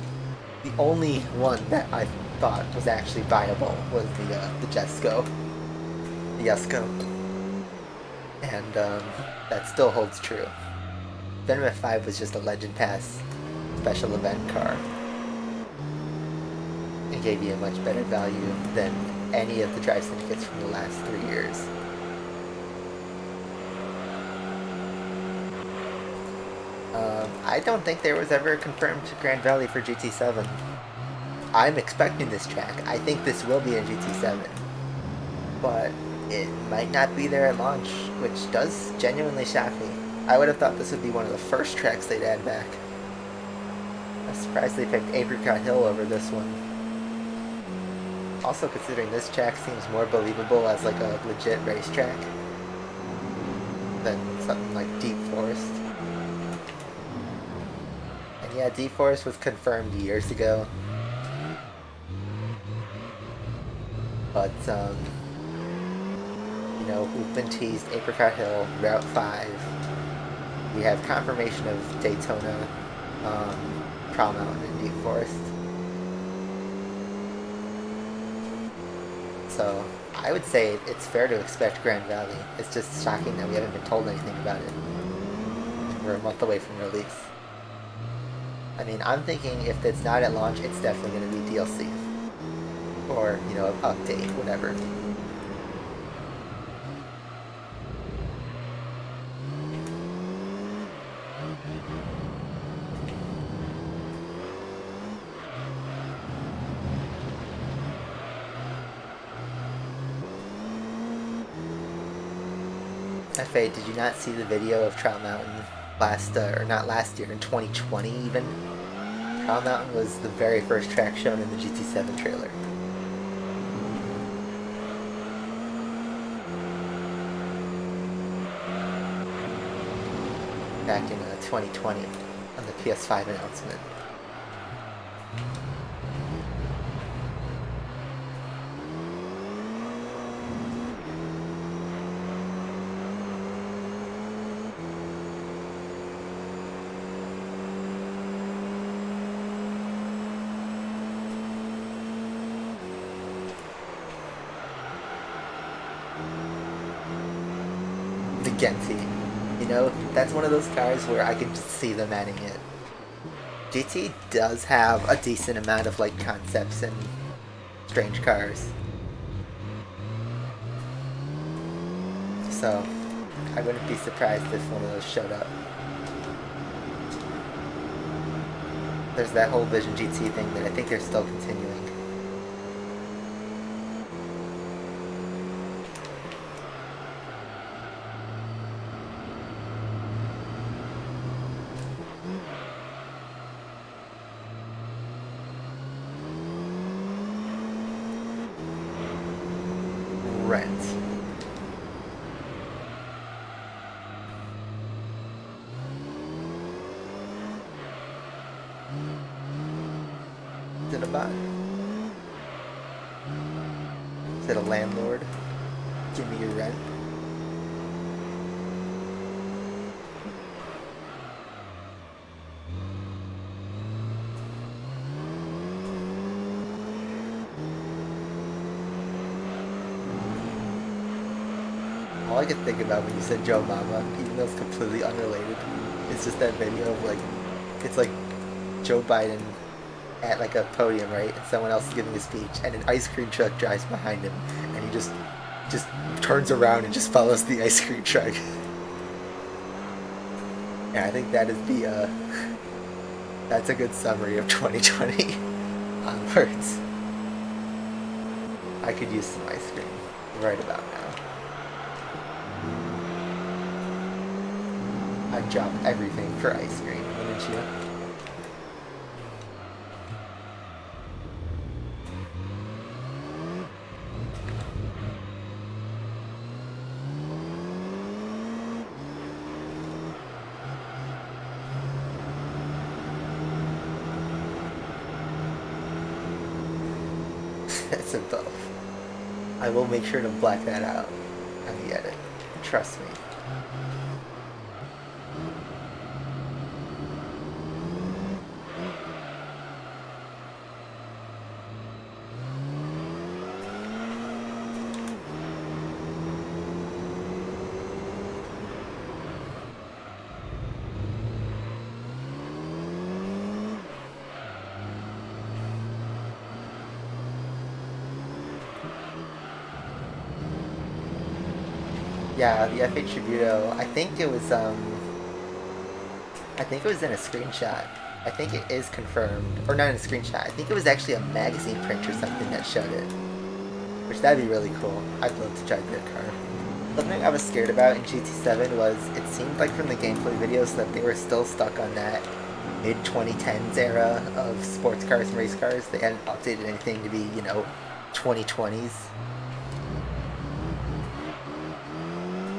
The only one that I thought was actually viable was the Jesco. The Jesco. And that still holds true. Venom F5 was just a Legend Pass special event car. It gave you a much better value than any of the Drive Syndicates from the last 3 years. I don't think there was ever a confirmed Grand Valley for GT7. I'm expecting this track. I think this will be in GT7. But it might not be there at launch, which does genuinely shock me. I would have thought this would be one of the first tracks they'd add back. I'm surprised they picked Apricot Hill over this one. Also considering this track seems more believable as like a legit racetrack than something like Deep Forest. Yeah, Deep Forest was confirmed years ago. But, you know, we've been teased Apricot Hill, Route 5. We have confirmation of Daytona, Trial Mountain, and Deep Forest. So, I would say it's fair to expect Grand Valley. It's just shocking that we haven't been told anything about it. We're a month away from release. I mean, I'm thinking if it's not at launch, it's definitely going to be DLC. Or, you know, an update, whatever. FA, did you not see the video of Trial Mountain or not last year, in 2020 even? Trial Mountain was the very first track shown in the GT7 trailer. Back in 2020 on the PS5 announcement. Genti. You know, that's one of those cars where I can just see them adding it. GT does have a decent amount of like concepts and strange cars. So I wouldn't be surprised if one of those showed up. There's that whole Vision GT thing that I think they're still continuing. Rent. Is it a bot? Is it a landlord? Give me your rent. All I could think about when you said Joe Mama, even though it's completely unrelated, is just that video of like, it's like Joe Biden at like a podium, right? And someone else is giving a speech, and an ice cream truck drives behind him, and he just turns around and just follows the ice cream truck. Yeah, I think that is the that's a good summary of 2020 onwards. I could use some ice cream right about now. I'd drop everything for ice cream, wouldn't you? That's a both. I will make sure to black that out on the edit. Trust me. Yeah, the F8 Tributo, I think it was in a screenshot. I think it is confirmed. Or not in a screenshot. I think it was actually a magazine print or something that showed it. Which that'd be really cool. I'd love to drive that car. Something I was scared about in GT7 was it seemed like from the gameplay videos that they were still stuck on that mid-2010s era of sports cars and race cars. They hadn't updated anything to be, 2020s.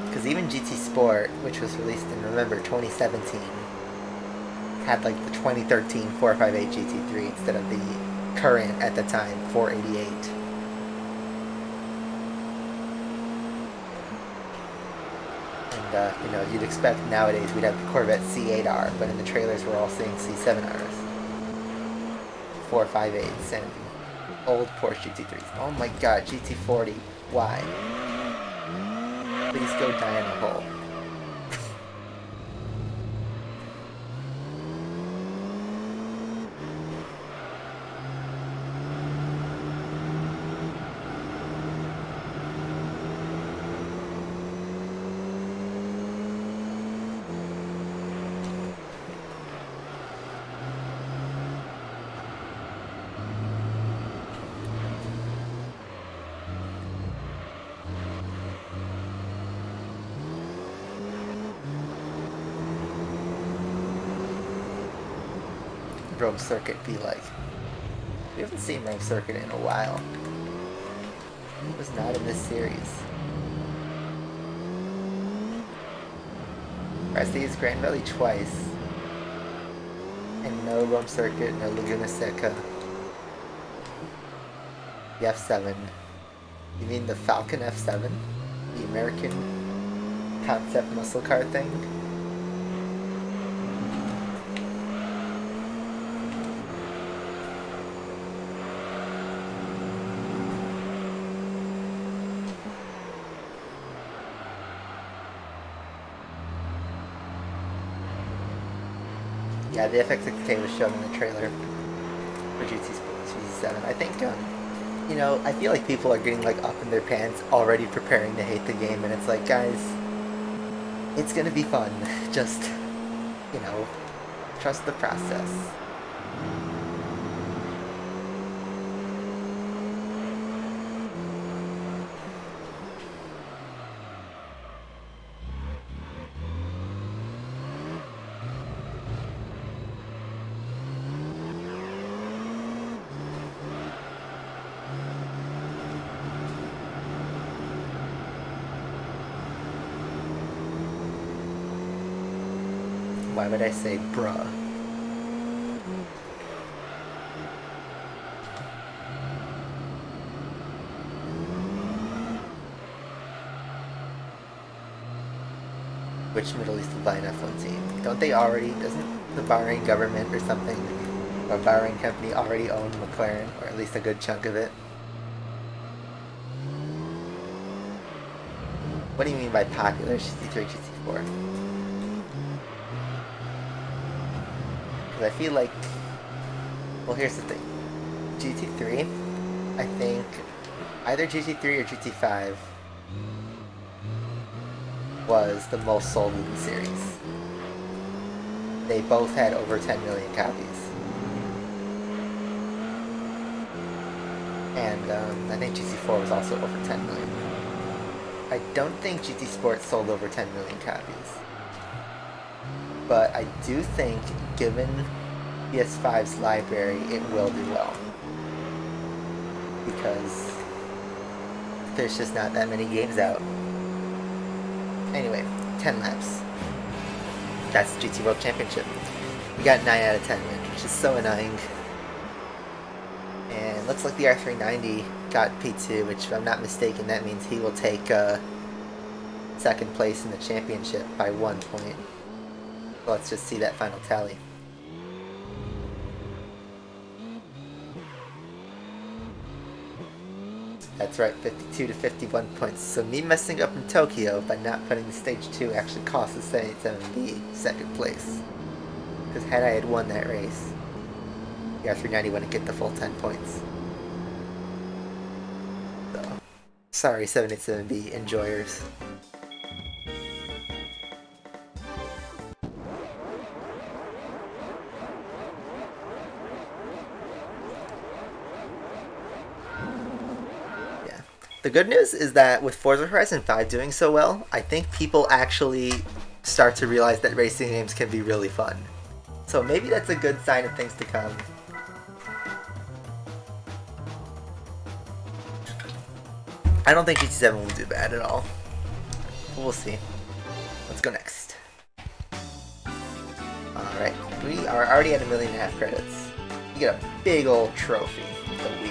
Because even GT Sport, which was released in, remember, 2017, had like the 2013 458 GT3 instead of the current, at the time, 488. And, you'd expect nowadays we'd have the Corvette C8R, but in the trailers we're all seeing C7Rs. 458s and old Porsche GT3s. Oh my god, GT40. Why? Please go die in a hole. Rome Circuit be like? We haven't seen Rome Circuit in a while. It was not in this series. Rest used Grand Valley twice. And no Rome Circuit, no Laguna Seca. The F7. You mean the Falcon F7? The American concept muscle car thing? Yeah, the FX6K was shown in the trailer for GT7. I think, you know, I feel like people are getting like up in their pants already preparing to hate the game, and it's like, guys, it's gonna be fun. Just, you know, trust the process. Why would I say bruh? Which Middle East will buy an F1 team? Don't they already, doesn't the Bahrain government or something, or Bahrain company already own McLaren, or at least a good chunk of it? What do you mean by popular GT3, GT4? Because I feel like, well, here's the thing. GT3, I think either GT3 or GT5 was the most sold in the series. They both had over 10 million copies. And I think GT4 was also over 10 million. I don't think GT Sports sold over 10 million copies. But I do think, given PS5's library, it will do well. Because there's just not that many games out. Anyway, 10 laps. That's the GT World Championship. We got 9 out of 10 wins, which is so annoying. And looks like the R390 got P2, which if I'm not mistaken, that means he will take second place in the championship by 1 point. Let's just see that final tally. That's right, 52 to 51 points. So me messing up in Tokyo by not putting the stage 2 actually cost the 77B second place. Because had I had won that race, the R390 wouldn't get the full 10 points. So, sorry 77B enjoyers. The good news is that with Forza Horizon 5 doing so well, I think people actually start to realize that racing games can be really fun. So maybe that's a good sign of things to come. I don't think GT7 will do bad at all. We'll see. Let's go next. Alright, we are already at 1.5 million credits. You get a big old trophy with the wheel.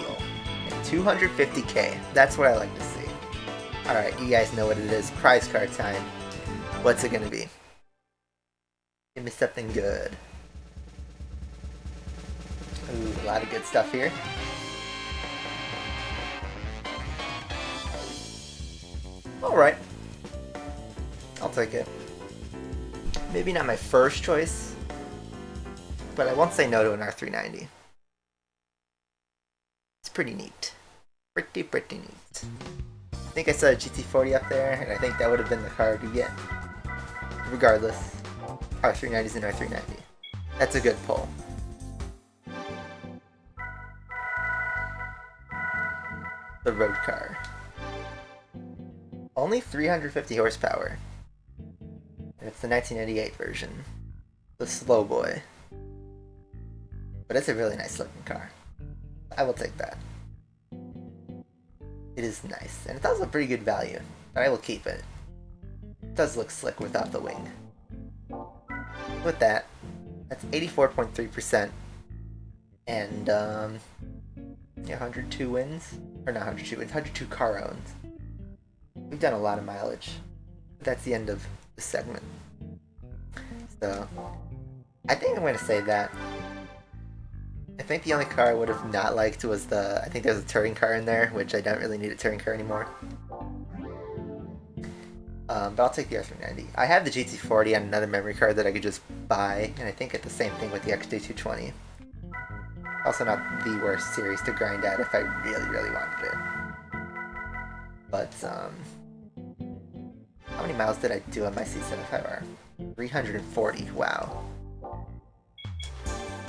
250k. That's what I like to see. Alright, you guys know what it is. Prize card time. What's it gonna be? Give me something good. Ooh, a lot of good stuff here. Alright. I'll take it. Maybe not my first choice, but I won't say no to an R390. It's pretty neat. Pretty neat. I think I saw a GT40 up there, and I think that would have been the car to get. Regardless, R390 is an R390. That's a good pull. The road car. Only 350 horsepower. And it's the 1998 version. The slow boy. But it's a really nice looking car. I will take that. It is nice, and it's also pretty good value. I will keep it. It does look slick without the wing. With that, that's 84.3%, and yeah, 102 wins, or not 102 wins, 102 car owns. We've done a lot of mileage. But that's the end of the segment. So, I think I'm going to say that. I think the only car I would have not liked was I think there's a touring car in there, which I don't really need a touring car anymore. But I'll take the R390. I have the GT40 on another memory card that I could just buy, and I think it's the same thing with the XD220. Also not the worst series to grind at if I really, really wanted it. But, how many miles did I do on my C75R? 340, wow.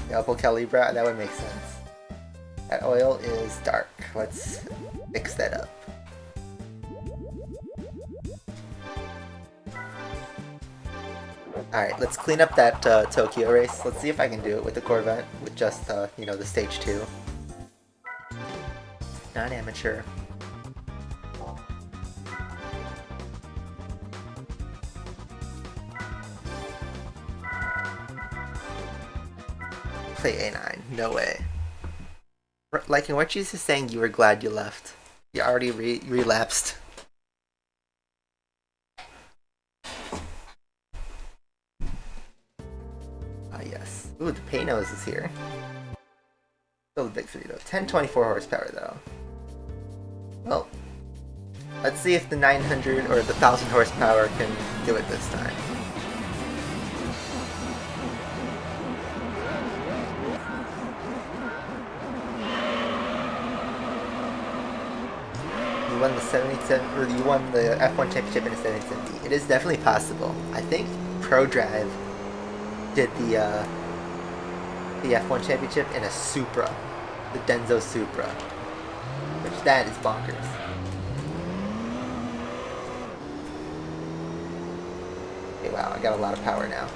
The Opal Calibra, that would make sense. That oil is dark. Let's fix that up. Alright, let's clean up that Tokyo race. Let's see if I can do it with the Corvette, with just, you know, the stage 2. Not amateur. Play A9, no way. Like, weren't you just saying you were glad you left? You already relapsed. Yes. Ooh, the Panos is here. Still a big 3 though. 1024 horsepower though. Well, let's see if the 900 or the 1000 horsepower can do it this time. You won the 77, or you won the F1 championship in a 77B. It is definitely possible. I think ProDrive did the F1 championship in a Supra, the Denso Supra, which that is bonkers. Okay, wow, I got a lot of power now.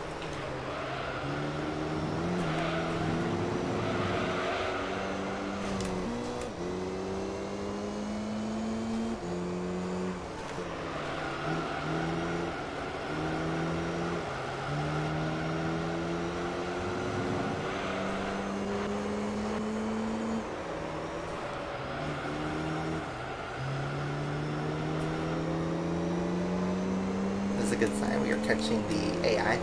A good sign. We are catching the AI.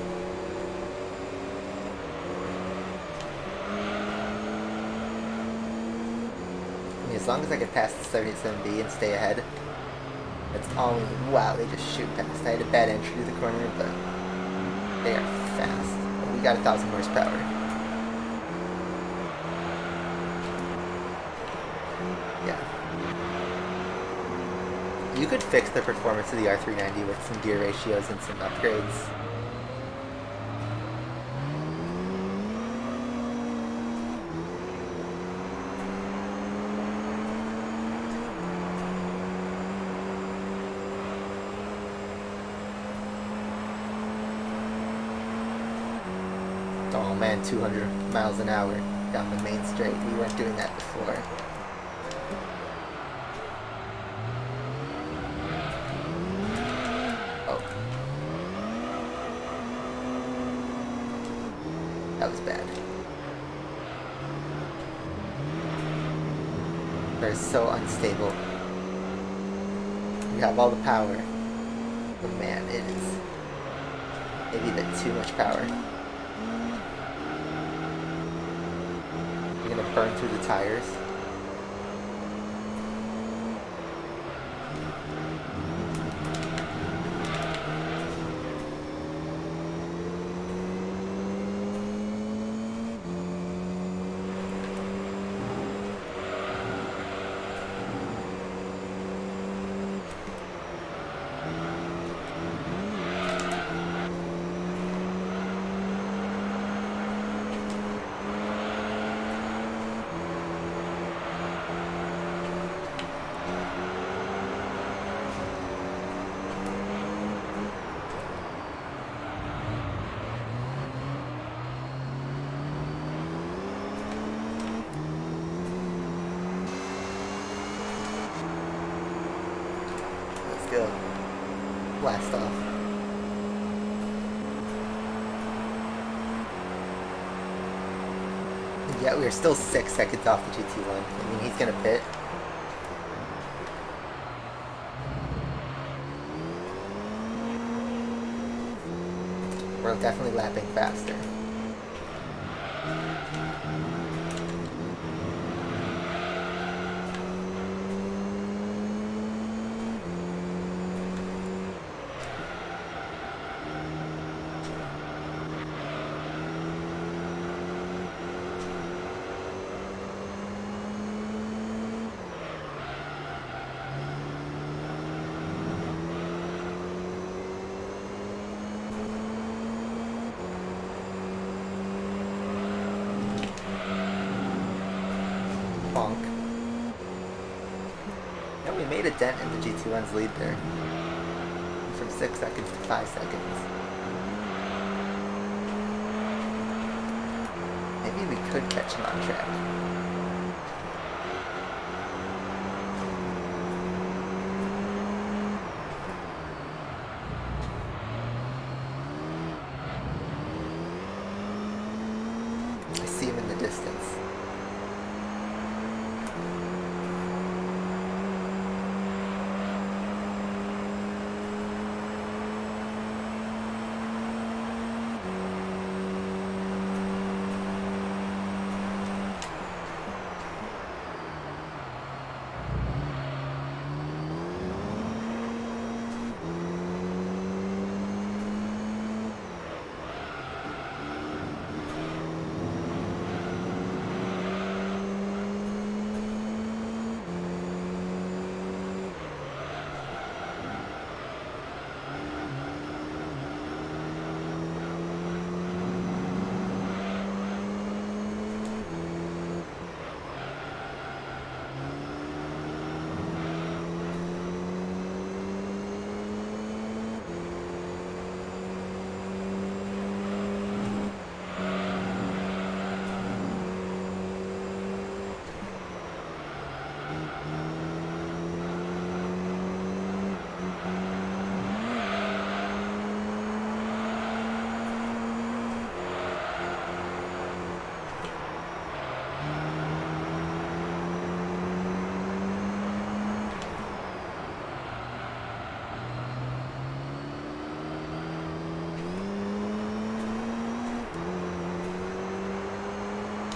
I mean, as long as I can pass the 77B and stay ahead, that's all we need. Wow, they just shoot past. I had a bad entry to the corner, but they are fast. We got 1000 horsepower. Yeah. You could fix the performance of the R390 with some gear ratios and some upgrades. Oh man, 200 miles an hour down the main straight. We weren't doing that before. That was bad. They're so unstable. You have all the power, but man, it is maybe a bit too much power. You're gonna burn through the tires. Go. Blast off. Yeah, we are still 6 seconds off the GT1. I mean, he's gonna pit. We're definitely lapping faster. And we made a dent in the GT1's lead there. From 6 seconds to 5 seconds. Maybe we could catch him on track. I see him in the distance.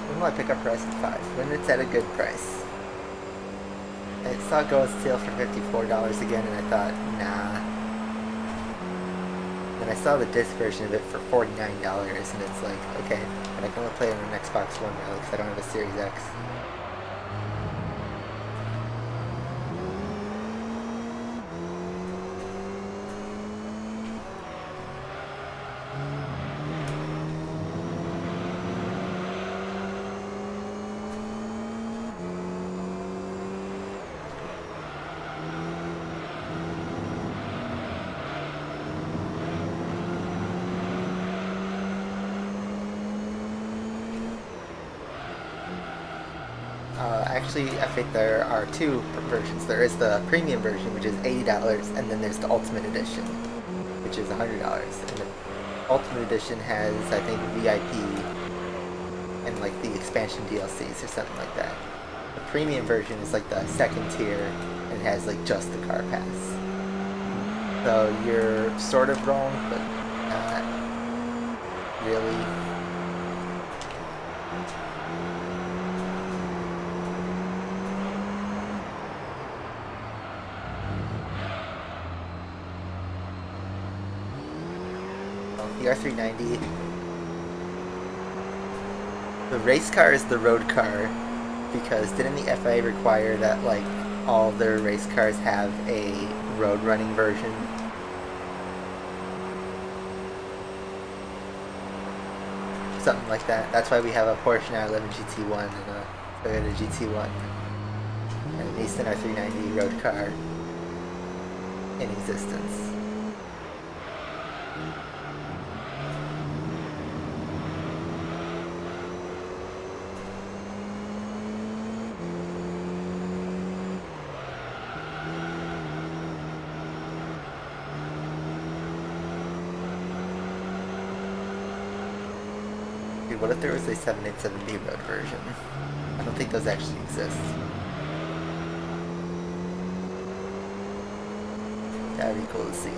When will I pick up price at 5? When it's at a good price. I saw it go on sale for $54 again and I thought, nah. Then I saw the disc version of it for $49 and it's like, okay, but I can only play it on an Xbox One now because I don't have a Series X. Actually, I think there are two versions. There is the premium version, which is $80, and then there's the Ultimate Edition, which is $100. And the Ultimate Edition has, I think, VIP and like the expansion DLCs or something like that. The premium version is like the second tier and has like just the car pass. So you're sort of wrong, but not really. The R390. The race car is the road car because didn't the FIA require that like all their race cars have a road running version? Something like that. That's why we have a Porsche 911 GT1 and a Toyota GT1 and a Nissan R390 road car in existence. What if there was a 787B road version? I don't think those actually exist. That'd be cool to see.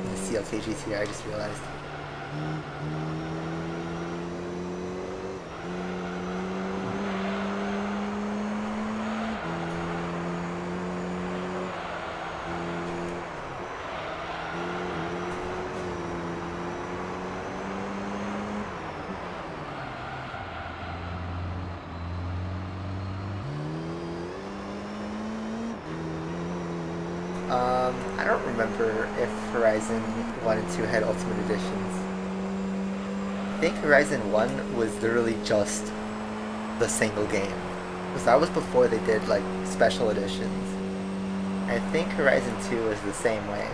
The CLK GTR, I just realized. I don't remember if Horizon 1 and 2 had Ultimate Editions. think Horizon 1 was literally just the single game. Because that was before they did like special editions. I think Horizon 2 was the same way.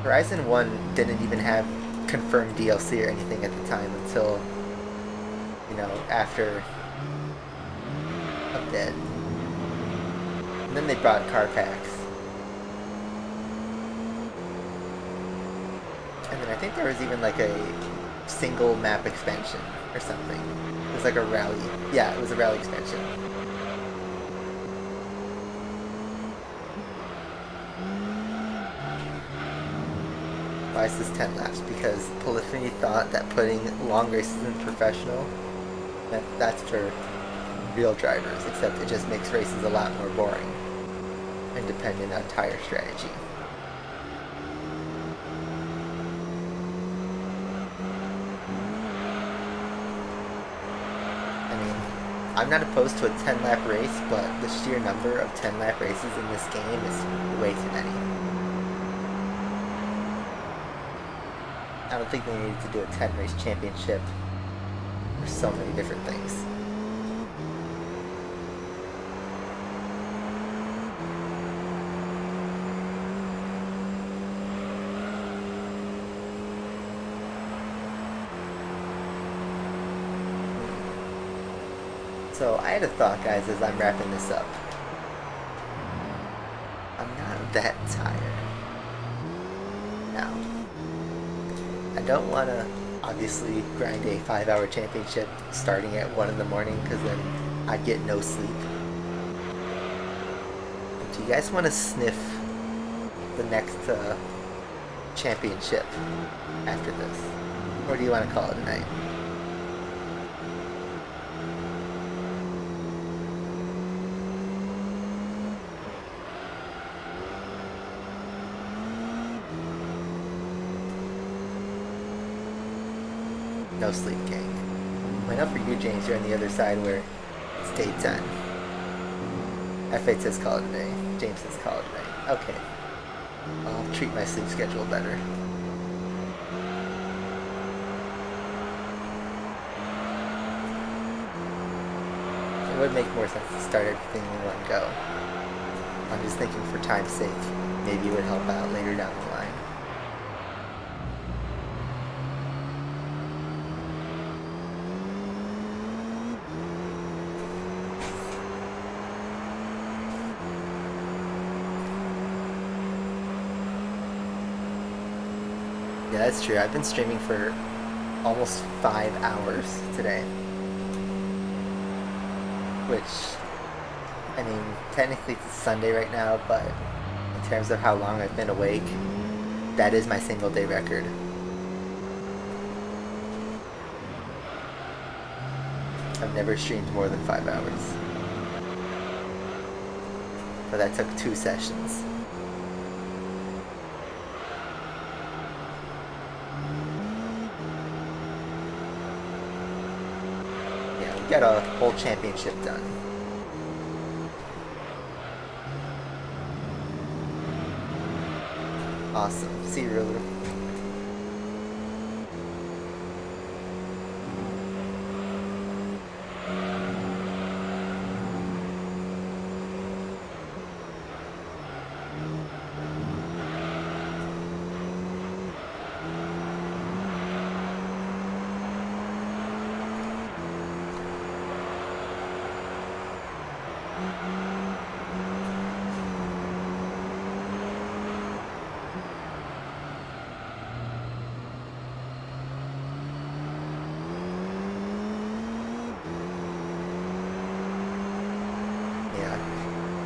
Horizon 1 didn't even have confirmed DLC or anything at the time until, you know, after a bit. And then they brought card packs. And then I think there was even like a single map expansion or something. It was like a rally. Yeah, it was a rally expansion. Why is this 10 laps? Because Polyphony thought that putting long races in professional, that's for real drivers, except it just makes races a lot more boring and dependent on tire strategy. I mean, I'm not opposed to a 10-lap race, but the sheer number of 10-lap races in this game is way too many. I don't think they needed to do a 10-race championship for so many different things. So I had a thought, guys, as I'm wrapping this up. I'm not that tired now. I don't want to obviously grind a 5-hour championship starting at 1 in the morning because then I'd get no sleep. Do you guys want to sniff the next championship after this? Or do you want to call it a night? No sleep, gang. I know for you, James, you're on the other side where it's daytime. F8 says call it a day. James says call it a day. Okay. I'll treat my sleep schedule better. It would make more sense to start everything in one go. I'm just thinking for time's sake, maybe it would help out later down the line. Yeah, that's true. I've been streaming for almost 5 hours today. Which, I mean, technically it's Sunday right now, but in terms of how long I've been awake, that is my single day record. I've never streamed more than 5 hours. But that took 2 sessions. Got a whole championship done. Awesome. See you, Ruler.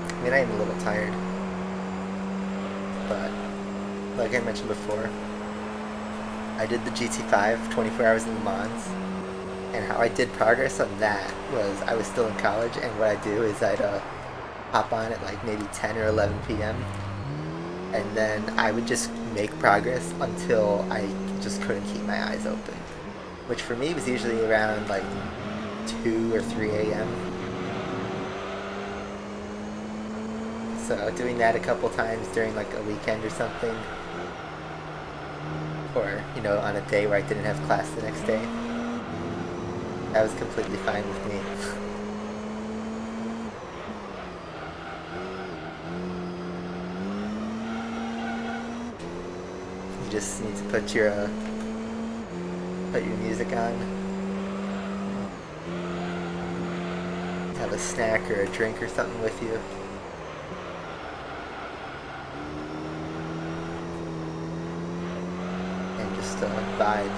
I mean, I am a little tired, but like I mentioned before, I did the GT5 24 hours in Le Mans, and how I did progress on that was I was still in college, and what I do is I'd hop on at like maybe 10 or 11 p.m. and then I would just make progress until I just couldn't keep my eyes open, which for me was usually around like 2 or 3 a.m. So doing that a couple times during like a weekend or something or, you know, on a day where I didn't have class the next day. That was completely fine with me. You just need to put your music on. Have a snack or a drink or something with you. And just vibe.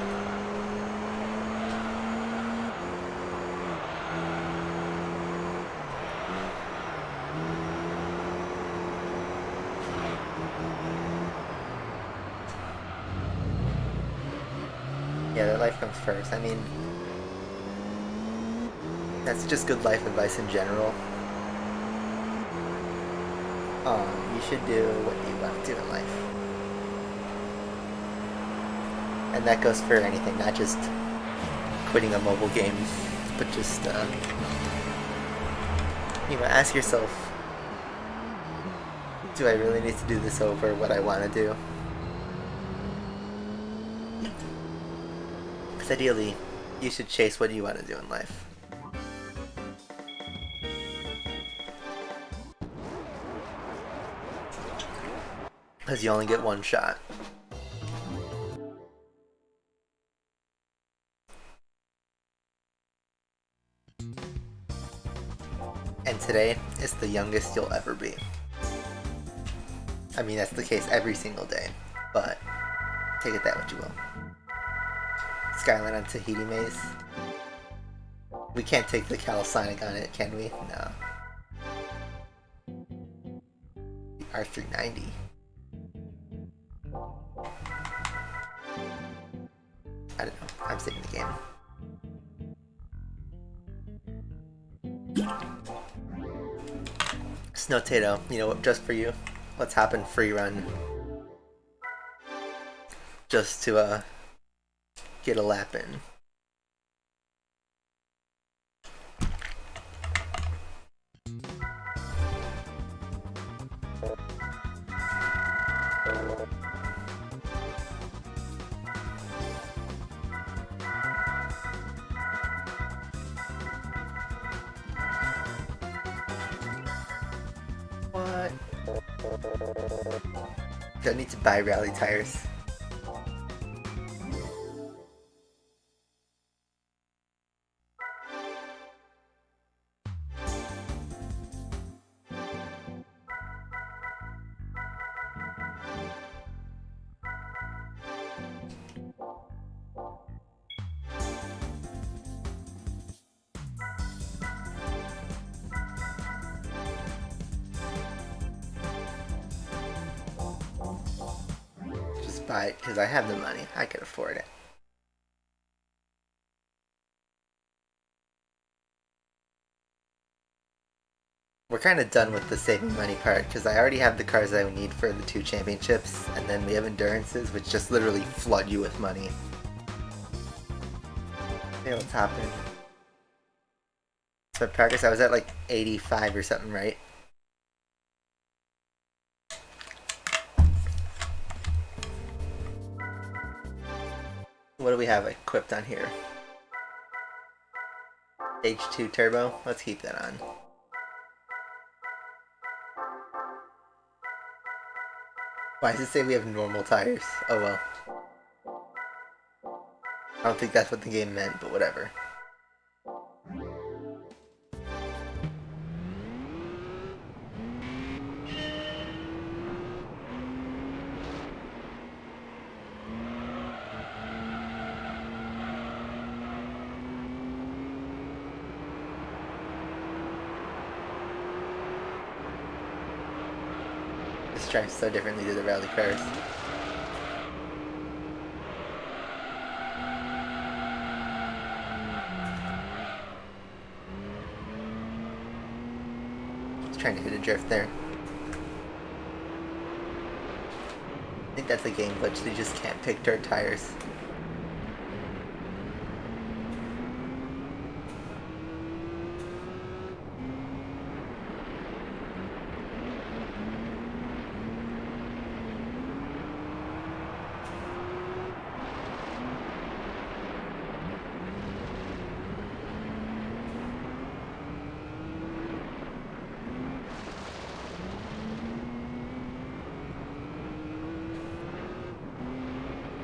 Yeah, that life comes first. I mean, that's just good life advice in general. You should do what you want to do in life. And that goes for anything, not just quitting a mobile game, but just, you know, ask yourself, do I really need to do this over what I want to do? Because ideally, you should chase what you want to do in life. Because you only get one shot. And today is the youngest you'll ever be. I mean, that's the case every single day, but take it that what you will. Skyline on Tahiti Maze. We can't take the calisthenic on it, can we? No. The R390. I don't know. I'm saving the game. Snowtato, you know what, just for you, let's hop in free run. Just to get a lap in. What? Do I need to buy rally tires? Buy it because I have the money. I can afford it. We're kind of done with the saving money part because I already have the cars that I need for the 2 championships, and then we have endurances which just literally flood you with money. Okay, let's hop in. So progress, I was at like 85 or something, right? What do we have equipped on here? H2 turbo. Let's keep that on. Why does it say we have normal tires? Oh well. I don't think that's what the game meant, but whatever. This drives so differently to the rally cars. Just trying to hit a drift there. I think that's a game glitch, they just can't pick dirt tires.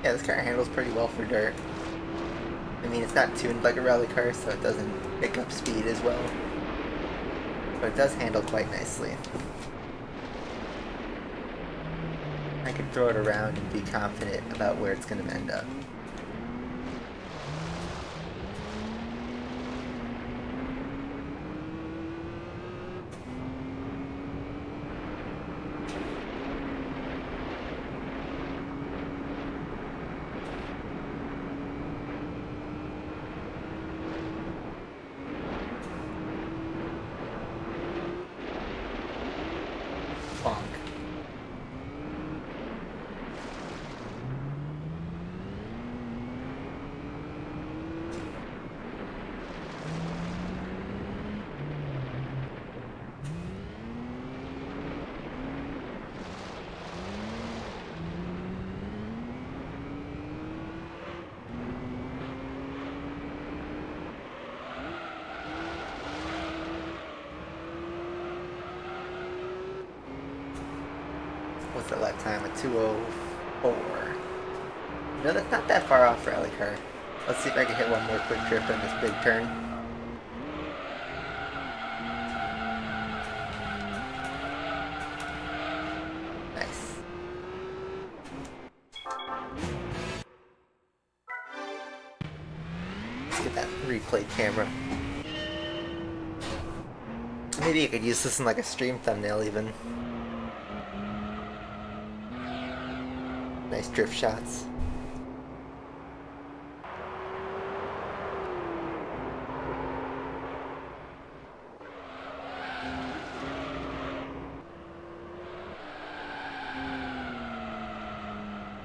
Yeah, this car handles pretty well for dirt. I mean, it's not tuned like a rally car, so it doesn't pick up speed as well. But it does handle quite nicely. I can throw it around and be confident about where it's going to end up. Bonk. What's the lap time? A 2:04. No, that's not that far off rally car. Let's see if I can hit one more quick trip on this big turn. Nice. Let's get that replay camera. Maybe I could use this in like a stream thumbnail even. Nice drift shots.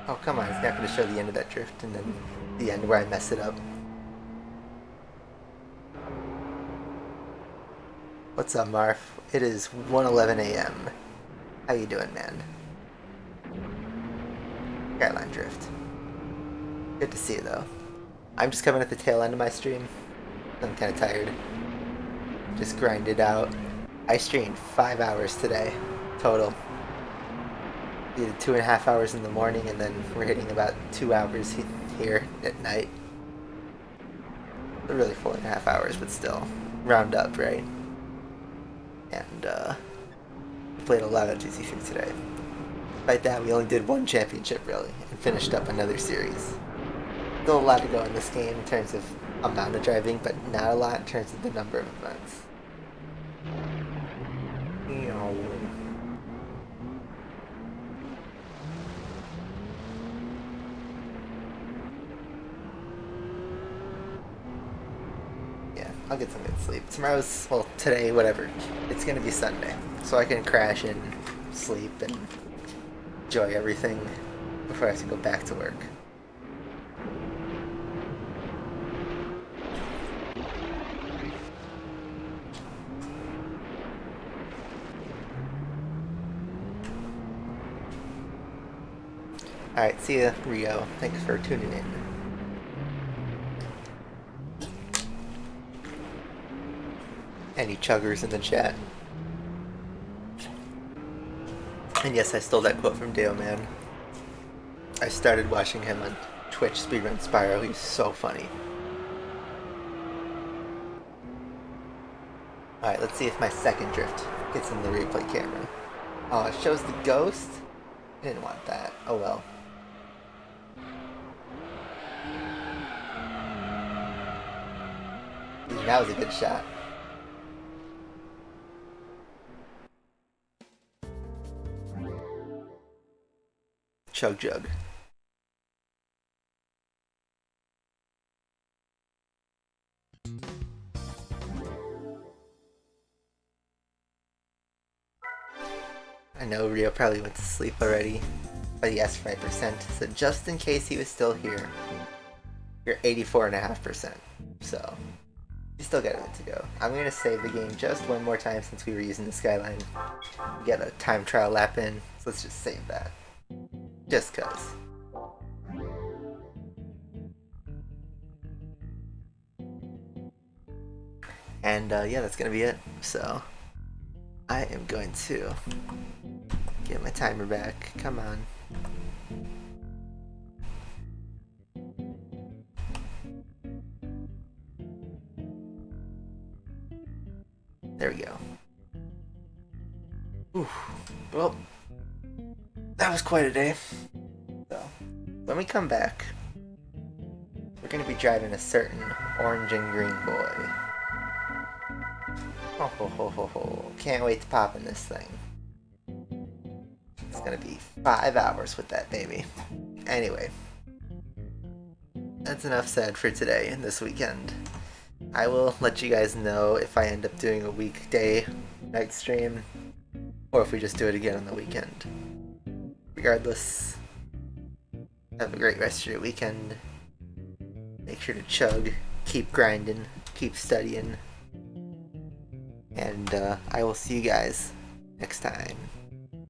Oh, come on, it's not going to show the end of that drift and then the end where I mess it up. What's up, Marf? It is 1:11 a.m. How you doing, man? Skyline drift. Good to see you, though. I'm just coming at the tail end of my stream. I'm kind of tired. Just grinded out. I streamed 5 hours today, total. We did 2.5 hours in the morning, and then we're hitting about 2 hours here at night. They're really 4.5 hours, but still. Round up, right? And, played a lot of GC3 today. Despite that, we only did one championship, really, and finished up another series. Still a lot to go in this game in terms of amount of driving, but not a lot in terms of the number of events. Yeah, I'll get some good sleep. Tomorrow's, well, today, whatever. It's gonna be Sunday, so I can crash and sleep and enjoy everything before I have to go back to work. Alright, see ya, Rio. Thanks for tuning in. Any chuggers in the chat? And yes, I stole that quote from Dale, man. I started watching him on Twitch Speedrun Spyro. He's so funny. Alright, let's see if my second drift gets in the replay camera. Oh, it shows the ghost? I didn't want that. Oh well. That was a good shot. Chug jug. I know Rio probably went to sleep already, but he asked for 5%, so just in case he was still here, you're 84.5%, so you still got a bit to go. I'm going to save the game just one more time since we were using the Skyline. Get a time trial lap in, so let's just save that. Just cause. And yeah, that's going to be it. So I am going to get my timer back. Come on. There we go. Ooh, well, that was quite a day. So, when we come back, we're going to be driving a certain orange and green boy. Ho ho ho ho ho. Can't wait to pop in this thing. It's going to be 5 hours with that baby. Anyway, that's enough said for today and this weekend. I will let you guys know if I end up doing a weekday night stream, or if we just do it again on the weekend. Regardless, have a great rest of your weekend. Make sure to chug, keep grinding, keep studying, and I will see you guys next time.